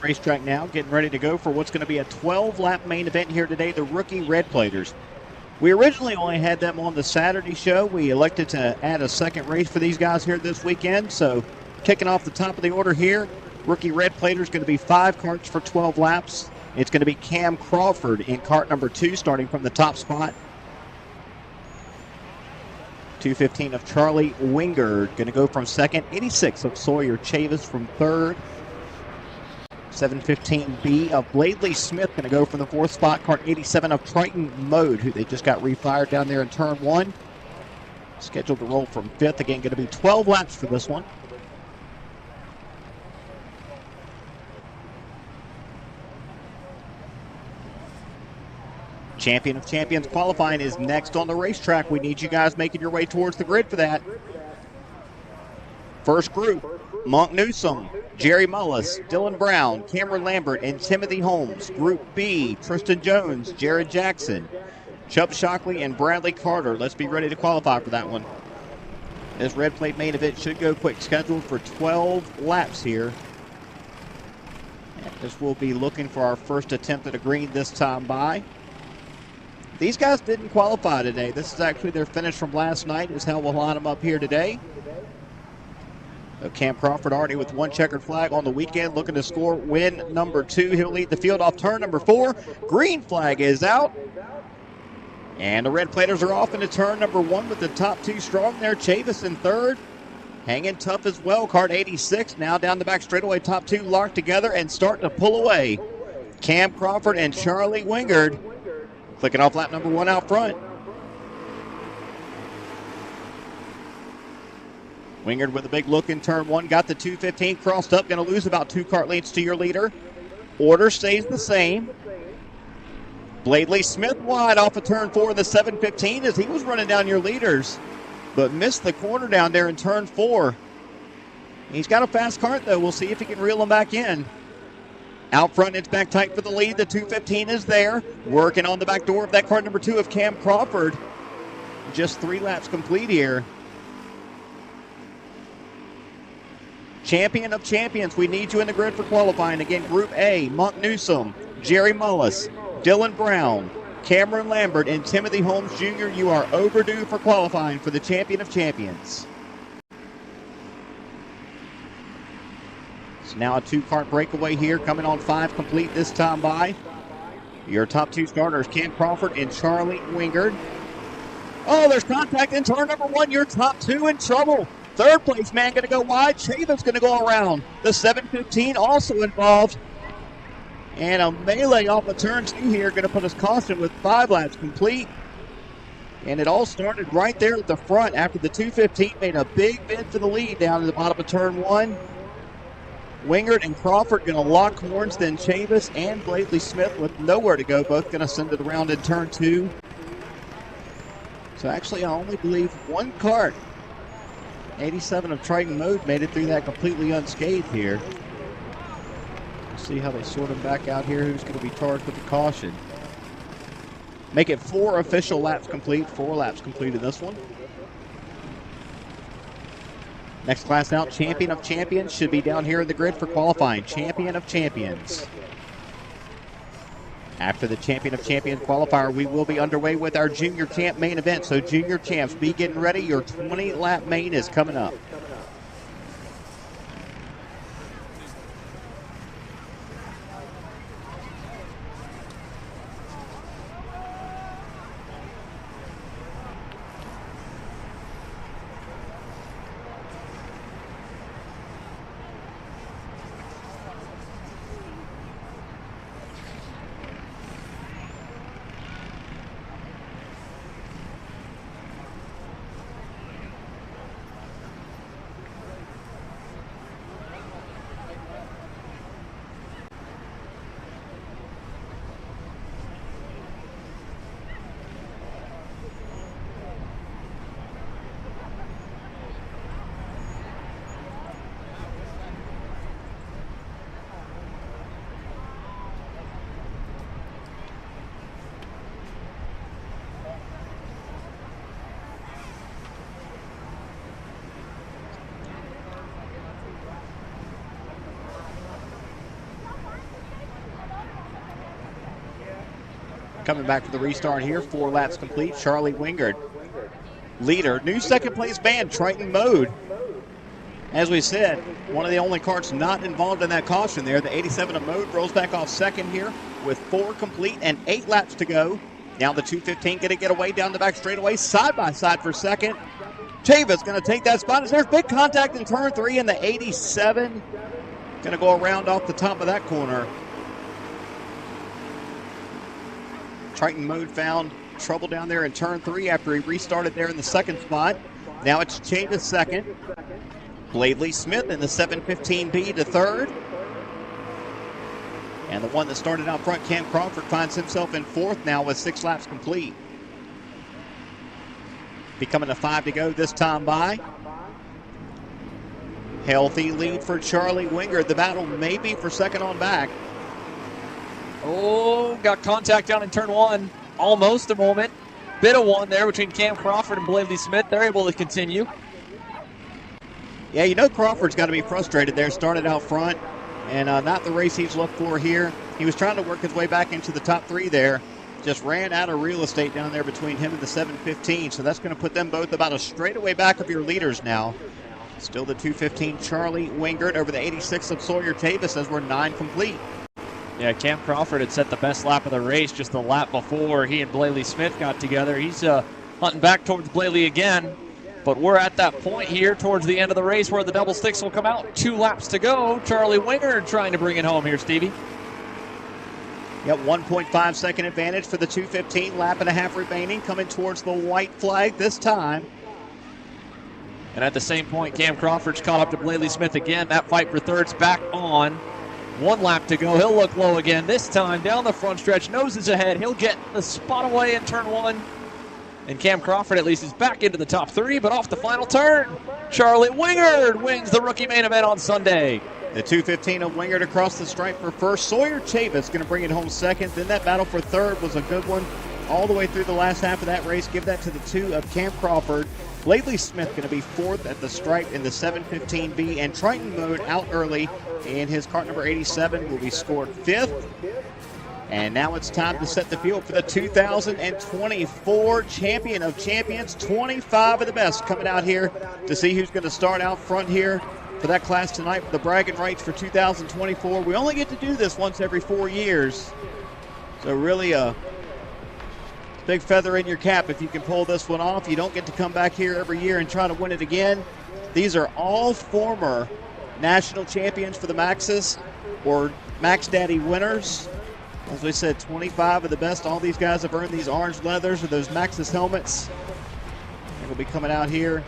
racetrack now, getting ready to go for what's going to be a 12-lap main event here today, the rookie red platers. We originally only had them on the Saturday show. We elected to add a second race for these guys here this weekend. So kicking off the top of the order here, rookie red plater is going to be 5 karts for 12 laps. It's going to be Cam Crawford in kart number 2, starting from the top spot. 215 of Charlie Wingard going to go from second. 86 of Sawyer Chavis from third. 715B of Bladley Smith going to go from the 4th spot. Kart 87 of Triton Mode, who they just got refired down there in turn 1. Scheduled to roll from 5th. Again, going to be 12 laps for this one. Champion of Champions qualifying is next on the racetrack. We need you guys making your way towards the grid for that. First group, Monk Newsom, Jerry Mullis, Dylan Brown, Cameron Lambert, and Timothy Holmes. Group B, Tristan Jones, Jared Jackson, Chubb Shockley, and Bradley Carter. Let's be ready to qualify for that one. This red plate main event should go quick, scheduled for 12 laps here. And this will be looking for our first attempt at a green this time by. These guys didn't qualify today. This is actually their finish from last night, is how we'll line them up here today. So Cam Crawford already with 1 checkered flag on the weekend, looking to score win number 2. He'll lead the field off turn number 4. Green flag is out. And the red platers are off into turn number 1 with the top 2 strong there. Chavis in third. Hanging tough as well. Kart 86 now down the back straightaway. Top 2 locked together and starting to pull away. Cam Crawford and Charlie Wingard clicking off lap number 1 out front. Wingard with a big look in turn 1. Got the 215 crossed up. Going to lose about 2 kart lengths to your leader. Order stays the same. Bladley Smith wide off of turn 4 of the 715 as he was running down your leaders, but missed the corner down there in turn 4. He's got a fast kart, though. We'll see if he can reel him back in. Out front, it's back tight for the lead. The 215 is there. Working on the back door of that kart number 2 of Cam Crawford. Just 3 laps complete here. Champion of Champions, we need you in the grid for qualifying. Again, Group A, Monk Newsom, Jerry Mullis, Dylan Brown, Cameron Lambert, and Timothy Holmes Jr. You are overdue for qualifying for the Champion of Champions. So now a 2-kart breakaway here, coming on 5 complete this time by. Your top 2 starters, Cam Crawford and Charlie Wingard. Oh, there's contact in turn number 1. Your top 2 in trouble. Third place man going to go wide. Chavis going to go around. The 715 also involved. And a melee off of turn 2 here going to put us caution with 5 laps complete. And it all started right there at the front after the 215 made a big bid for the lead down at the bottom of turn 1. Wingard and Crawford going to lock horns, then Chavis and Bladley Smith with nowhere to go, both going to send it around in turn 2. So actually I only believe 1 kart, 87 of Triton Mode, made it through that completely unscathed here. We'll see how they sort him back out here, who's going to be charged with the caution. Make it 4 official laps complete, 4 laps complete in this one. Next class out, Champion of Champions, should be down here in the grid for qualifying. Champion of Champions. After the Champion of Champions qualifier, we will be underway with our Junior Champ main event. So Junior Champs, be getting ready. Your 20-lap main is coming up. Coming back for the restart here, 4 laps complete. Charlie Wingard, leader. New second place man, Triton Mode. As we said, one of the only karts not involved in that caution there. The 87 of Mode rolls back off second here with 4 complete and 8 laps to go. Now the 215 going to get away down the back straightaway, side by side for second. Tavis going to take that spot. As there's big contact in turn 3, and the 87 going to go around off the top of that corner. Triton Mode found trouble down there in turn 3 after he restarted there in the second spot. Now it's Chavis second. Bladley Smith in the 715B to third. And the one that started out front, Cam Crawford, finds himself in fourth now with 6 laps complete. Becoming a 5 to go this time by. Healthy lead for Charlie Wingard. The battle may be for second on back. Oh, got contact down in turn 1. Almost a moment. Bit of one there between Cam Crawford and Bladley Smith. They're able to continue. Yeah, you know Crawford's got to be frustrated there. Started out front and not the race he's looked for here. He was trying to work his way back into the top 3 there. Just ran out of real estate down there between him and the 715. So that's going to put them both about a straightaway back of your leaders now. Still the 215 Charlie Wingard over the 86 of Sawyer Tavis as we're 9 complete. Yeah, Cam Crawford had set the best lap of the race just the lap before he and Bladley Smith got together. He's hunting back towards Bladley again. But we're at that point here towards the end of the race where the double sticks will come out. 2 laps to go. Charlie Wingard trying to bring it home here, Stevie. Yep, 1.5 second advantage for the 215. Lap and a half remaining, coming towards the white flag this time. And at the same point, Cam Crawford's caught up to Bladley Smith again. That fight for third's back on. 1 lap to go. He'll look low again. This time down the front stretch, noses ahead. He'll get the spot away in turn 1. And Cam Crawford at least is back into the top 3, but off the final turn. Charlie Wingard wins the rookie main event on Sunday. The 215 of Wingard across the stripe for first. Sawyer Chavis going to bring it home second. Then that battle for third was a good one all the way through the last half of that race. Give that to the 2 of Cam Crawford. Bladley Smith going to be fourth at the stripe in the 715B. And Triton Mode out early in his kart number 87 will be scored 5th. And now it's time to set the field for the 2024 Champion of Champions. 25 of the best coming out here to see who's going to start out front here for that class tonight for the bragging rights for 2024. We only get to do this once every 4 years. So really a big feather in your cap if you can pull this one off. You don't get to come back here every year and try to win it again. These are all former national champions for the Maxxis or Max Daddy winners. As we said, 25 of the best. All these guys have earned these orange leathers or those Maxxis helmets. And we'll be coming out here.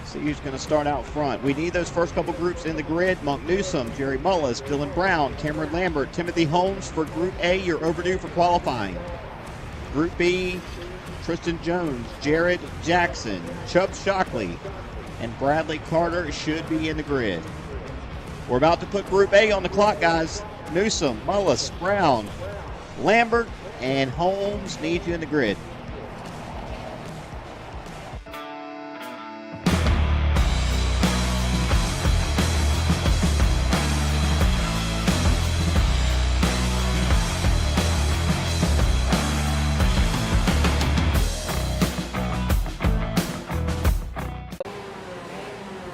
See who's going to start out front. We need those first couple groups in the grid. Monk Newsom, Jerry Mullis, Dylan Brown, Cameron Lambert, Timothy Holmes for Group A. You're overdue for qualifying. Group B, Tristan Jones, Jared Jackson, Chubb Shockley, and Bradley Carter should be in the grid. We're about to put Group A on the clock, guys. Newsom, Mullis, Brown, Lambert, and Holmes need you in the grid.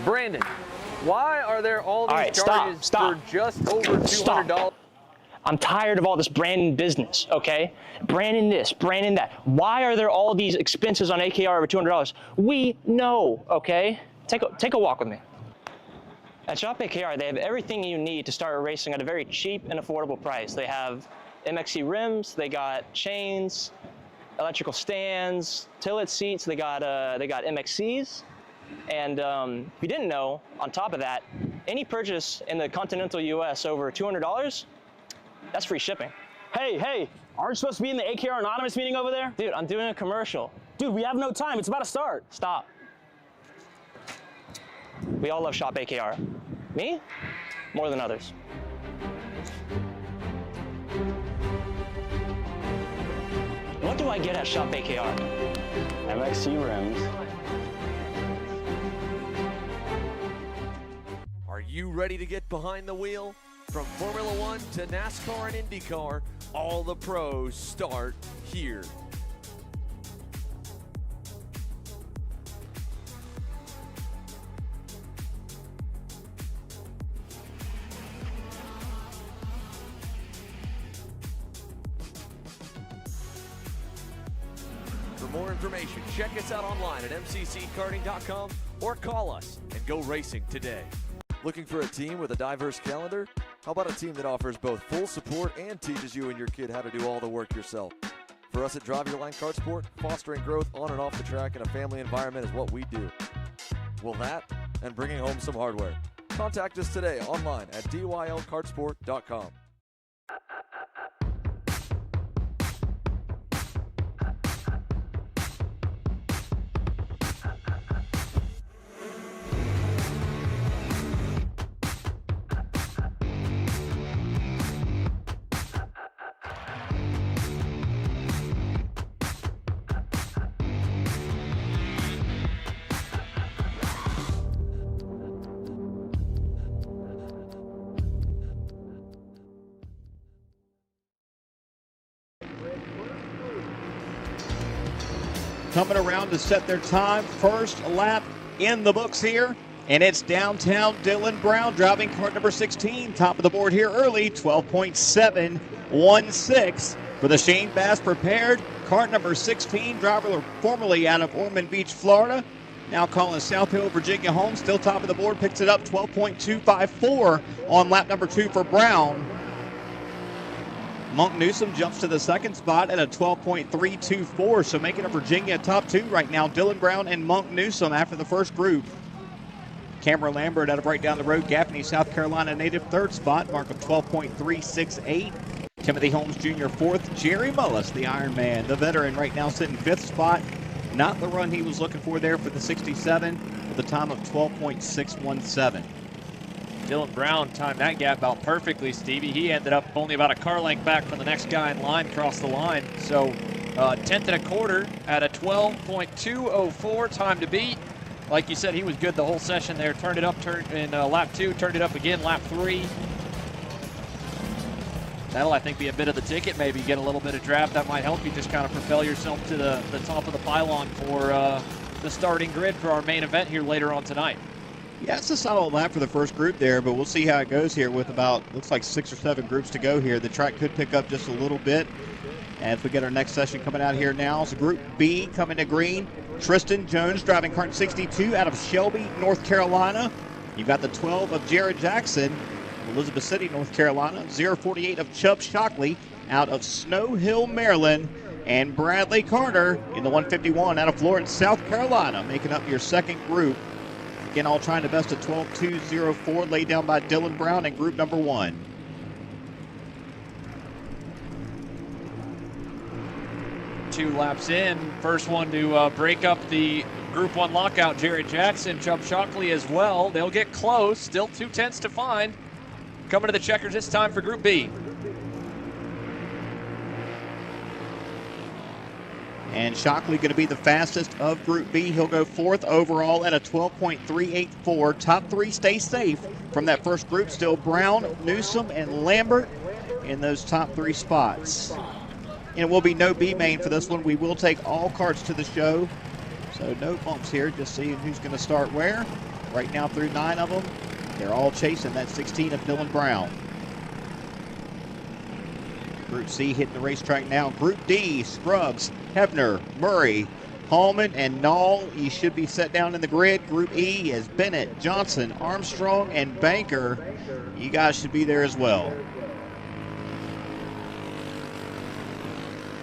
Brandon, why are there all these right, charges stop. for just over $200? I'm tired of all this Brandon business, okay? Brandon this, Brandon that. Why are there all these expenses on AKR over $200? We know, okay? Take a walk with me. At Shop AKR, they have everything you need to start racing at a very cheap and affordable price. They have MXC rims, they got chains, electrical stands, tilt seats, they got MXCs. And if you didn't know, on top of that, any purchase in the continental US over $200, that's free shipping. Hey, aren't you supposed to be in the AKR Anonymous meeting over there? Dude, I'm doing a commercial. Dude, we have no time. It's about to start. Stop. We all love Shop AKR. Me? More than others. What do I get at Shop AKR? MXC rims. Are you ready to get behind the wheel? From Formula One to NASCAR and IndyCar, all the pros start here. For more information, check us out online at mcckarting.com or call us and go racing today. Looking for a team with a diverse calendar? How about a team that offers both full support and teaches you and your kid how to do all the work yourself? For us at Drive Your Line Kart Sport, fostering growth on and off the track in a family environment is what we do. Well, that and bringing home some hardware. Contact us today online at dylkartsport.com. Coming around to set their time. First lap in the books here. And it's downtown Dylan Brown driving kart number 16. Top of the board here early. 12.716 for the Shane Bass Prepared. Kart number 16, driver formerly out of Ormond Beach, Florida. Now calling South Hill, Virginia home. Still top of the board. Picks it up 12.254 on lap number 2 for Brown. Monk Newsom jumps to the second spot at a 12.324, so making a Virginia top 2 right now. Dylan Brown and Monk Newsom after the first group. Cameron Lambert out of right down the road. Gaffney, South Carolina native, third spot, mark of 12.368. Timothy Holmes Jr. fourth. Jerry Mullis, the Ironman, the veteran, right now sitting fifth spot. Not the run he was looking for there for the 67 with a time of 12.617. Dylan Brown timed that gap about perfectly, Stevie. He ended up only about a car length back from the next guy in line, crossed the line. So 10th and a quarter at a 12.204 time to beat. Like you said, he was good the whole session there. Turned it up in lap 2, turned it up again lap 3. That'll, I think, be a bit of the ticket, maybe get a little bit of draft. That might help you just kind of propel yourself to the top of the pylon for the starting grid for our main event here later on tonight. Yeah, it's a solid lap for the first group there, but we'll see how it goes here with about, looks like 6 or 7 groups to go here. The track could pick up just a little bit as we get our next session coming out here now. So Group B coming to green. Tristan Jones driving kart 62 out of Shelby, North Carolina. You've got the 12 of Jared Jackson, Elizabeth City, North Carolina. 048 of Chubb Shockley out of Snow Hill, Maryland. And Bradley Carter in the 151 out of Florence, South Carolina, making up your second group. Again, all trying to best at 12.204, laid down by Dylan Brown in group number 1. Two laps in. First one to break up the Group 1 lockout, Jared Jackson, Chubb Shockley as well. They'll get close. Still 2/10 to find. Coming to the checkers this time for Group B. And Shockley going to be the fastest of Group B. He'll go 4th overall at a 12.384. Top 3 stay safe from that first group. Still Brown, Newsom, and Lambert in those top 3 spots. And it will be no B main for this one. We will take all karts to the show. So no bumps here, just seeing who's going to start where. Right now through 9 of them, they're all chasing that 16 of Dylan Brown. Group C hitting the racetrack now. Group D, Scruggs, Hebner, Murray, Hallman, and Knoll. You should be set down in the grid. Group E is Bennett, Johnson, Armstrong, and Banker. You guys should be there as well.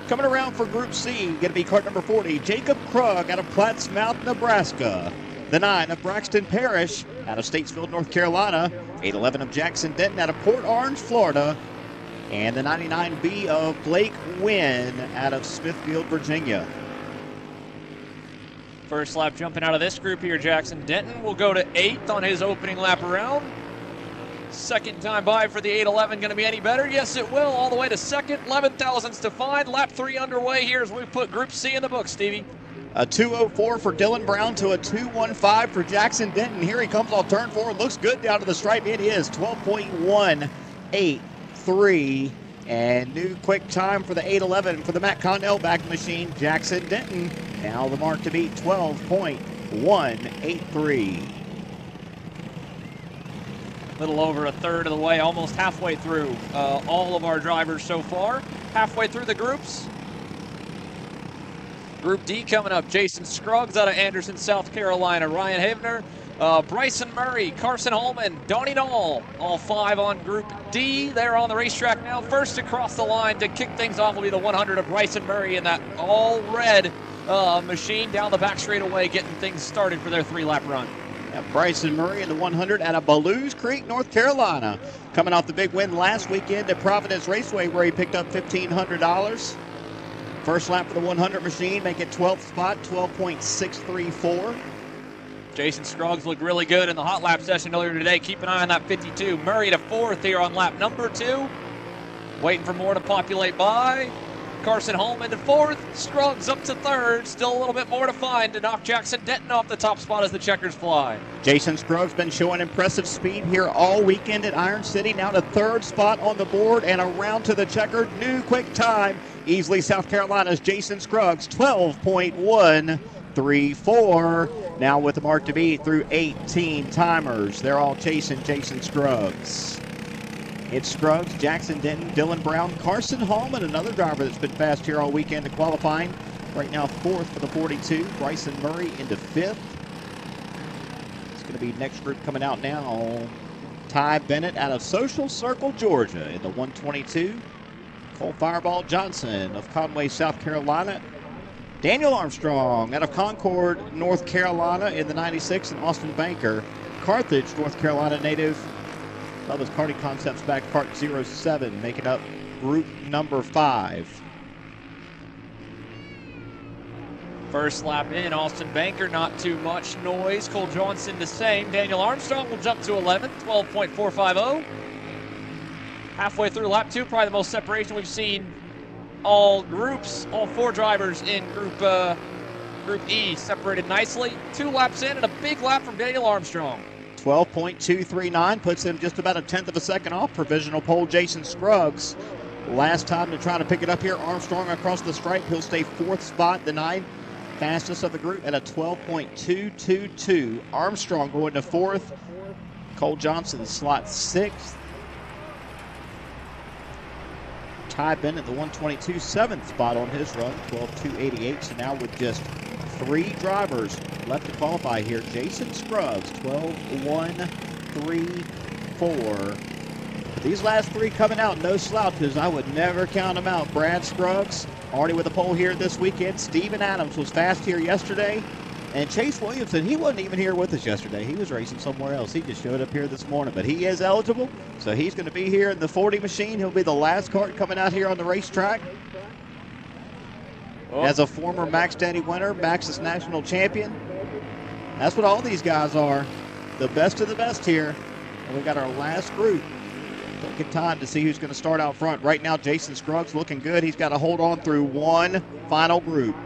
Coming around for Group C, going to be kart number 40, Jacob Krug out of Plattsmouth, Nebraska. The 9 of Braxton Parrish out of Statesville, North Carolina. 811 of Jackson Denton out of Port Orange, Florida. And the 99B of Blake Wynn out of Smithfield, Virginia. First lap jumping out of this group here, Jackson Denton will go to 8th on his opening lap around. Second time by for the 811 going to be any better? Yes, it will. All the way to second. 11 thousandths to find. Lap 3 underway here as we put Group C in the books, Stevie. A 2:04 for Dylan Brown to a 2:15 for Jackson Denton. Here he comes on turn 4. Looks good down to the stripe. It is 12.1 12.8-3. And new quick time for the 811 for the Matt Connell back machine, Jackson Denton. Now the mark to beat, 12.183. Little over a third of the way, almost halfway through all of our drivers so far. Halfway through the groups. Group D coming up, Jason Scruggs out of Anderson, South Carolina. Ryan Havener, Bryson Murray, Carson Holman, Donnie Knoll, all 5 on Group D. They're on the racetrack now. First across the line to kick things off will be the 100 of Bryson Murray in that all-red machine down the back straightaway, getting things started for their 3-lap run. Bryson Murray in the 100 out of Ballows Creek, North Carolina. Coming off the big win last weekend at Providence Raceway where he picked up $1,500. First lap for the 100 machine, make it 12th spot, 12.634. Jason Scruggs looked really good in the hot lap session earlier today. Keep an eye on that 52. Murray to 4th here on lap number 2. Waiting for more to populate by. Carson Holman to 4th. Scruggs up to 3rd. Still a little bit more to find to knock Jackson Denton off the top spot as the checkers fly. Jason Scruggs been showing impressive speed here all weekend at Iron City. Now to 3rd spot on the board and around to the checkered. New quick time. Easily South Carolina's Jason Scruggs, 12.134. Now with the mark to beat through 18 timers. They're all chasing Jason Scruggs. It's Scruggs, Jackson Denton, Dylan Brown, Carson Hallman, another driver that's been fast here all weekend in qualifying. Right now 4th for the 42. Bryson Murray into 5th. It's going to be next group coming out now. Ty Bennett out of Social Circle, Georgia in the 122. Cole Fireball Johnson of Conway, South Carolina. Daniel Armstrong out of Concord, North Carolina in the 96, and Austin Banker, Carthage, North Carolina native. Well, those karting concepts back, Kart 07, making up group number 5. First lap in, Austin Banker, not too much noise. Cole Johnson the same. Daniel Armstrong will jump to 11th, 12.450. Halfway through lap 2, probably the most separation we've seen all groups, all 4 drivers in Group E separated nicely. 2 laps in and a big lap from Daniel Armstrong. 12.239 puts him just about a 1/10 of a second off provisional pole Jason Scruggs. Last time to try to pick it up here, Armstrong across the stripe. He'll stay 4th spot, the 9th fastest of the group at a 12.222. Armstrong going to 4th. Cole Johnson slot 6th. Ty Bennett, the 122, 7th spot on his run, 12.288. So now with just 3 drivers left to qualify here, Jason Scruggs, 12.134. These last 3 coming out, no slouches. I would never count them out. Brad Scruggs, already with a pole here this weekend. Steven Adams was fast here yesterday. And Chase Williamson, he wasn't even here with us yesterday. He was racing somewhere else. He just showed up here this morning. But he is eligible, so he's going to be here in the 40 machine. He'll be the last kart coming out here on the racetrack. As a former Max Daddy winner, Maxxis national champion. That's what all these guys are. The best of the best here. And we've got our last group. Taking time to see who's going to start out front. Right now, Jason Scruggs looking good. He's got to hold on through one final group.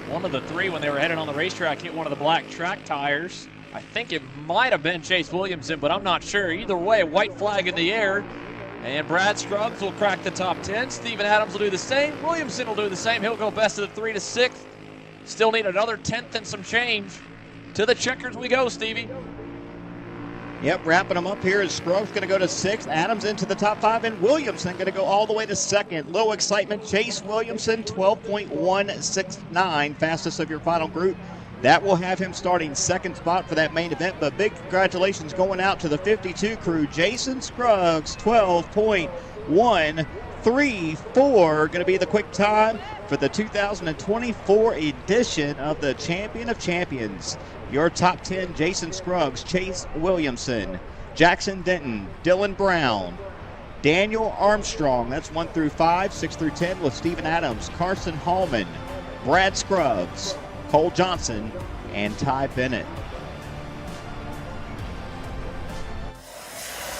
One of the 3, when they were headed on the racetrack, hit one of the black track tires. I think it might have been Chase Williamson, but I'm not sure. Either way, white flag in the air. And Brad Scruggs will crack the top 10. Steven Adams will do the same. Williamson will do the same. He'll go best of the 3 to 6th. Still need another 10th and some change. To the checkers we go, Stevie. Yep, wrapping them up here is Scruggs going to go to 6th. Adams into the top 5, and Williamson going to go all the way to 2nd. Low excitement, Chase Williamson, 12.169, fastest of your final group. That will have him starting 2nd spot for that main event, but big congratulations going out to the 52 crew. Jason Scruggs, 12.134, going to be the quick time for the 2024 edition of the Champion of Champions. Your top 10, Jason Scruggs, Chase Williamson, Jackson Denton, Dylan Brown, Daniel Armstrong, that's 1 through 5, 6 through 10 with Steven Adams, Carson Hallman, Brad Scruggs, Cole Johnson, and Ty Bennett.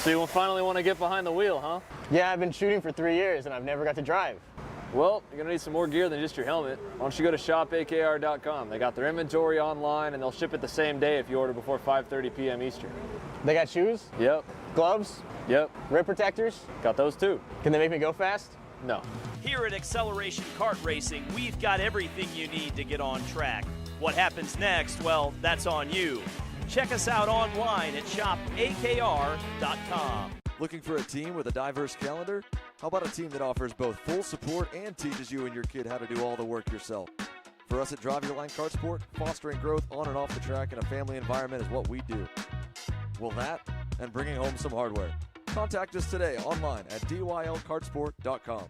So you will finally want to get behind the wheel, huh? Yeah, I've been shooting for 3 years and I've never got to drive. Well, you're gonna need some more gear than just your helmet. Why don't you go to shopakr.com. They got their inventory online and they'll ship it the same day if you order before 5:30 p.m. Eastern. They got shoes, Yep. gloves, Yep. rib protectors. Got those too. Can they make me go fast? No. Here at Acceleration Kart Racing, we've got everything you need to get on track. What happens next, well, that's on you. Check us out online at shopakr.com. Looking for a team with a diverse calendar? How about a team that offers both full support and teaches you and your kid how to do all the work yourself? For us at Drive Your Line Kart Sport, fostering growth on and off the track in a family environment is what we do. Well, that and bringing home some hardware. Contact us today online at dylkartsport.com.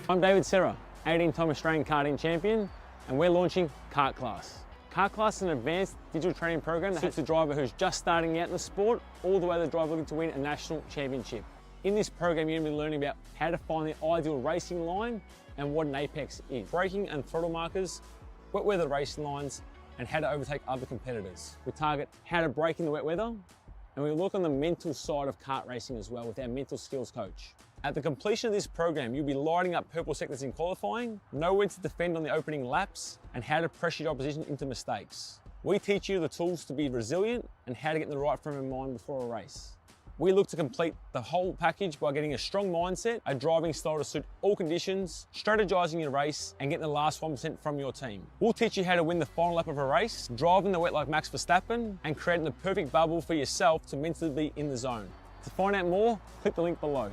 I'm David Serra, 18-time Australian karting champion, and we're launching Kart Class. Kart Class is an advanced digital training program that suits the driver who's just starting out in the sport, all the way to the driver looking to win a national championship. In this program, you're going to be learning about how to find the ideal racing line and what an apex is, braking and throttle markers, wet weather racing lines, and how to overtake other competitors. We target how to brake in the wet weather, and we look on the mental side of kart racing as well with our mental skills coach. At the completion of this program, you'll be lighting up purple sectors in qualifying, know when to defend on the opening laps, and how to pressure your opposition into mistakes. We teach you the tools to be resilient and how to get in the right frame of mind before a race. We look to complete the whole package by getting a strong mindset, a driving style to suit all conditions, strategizing your race, and getting the last 1% from your team. We'll teach you how to win the final lap of a race, drive in the wet like Max Verstappen, and creating the perfect bubble for yourself to mentally be in the zone. To find out more, click the link below.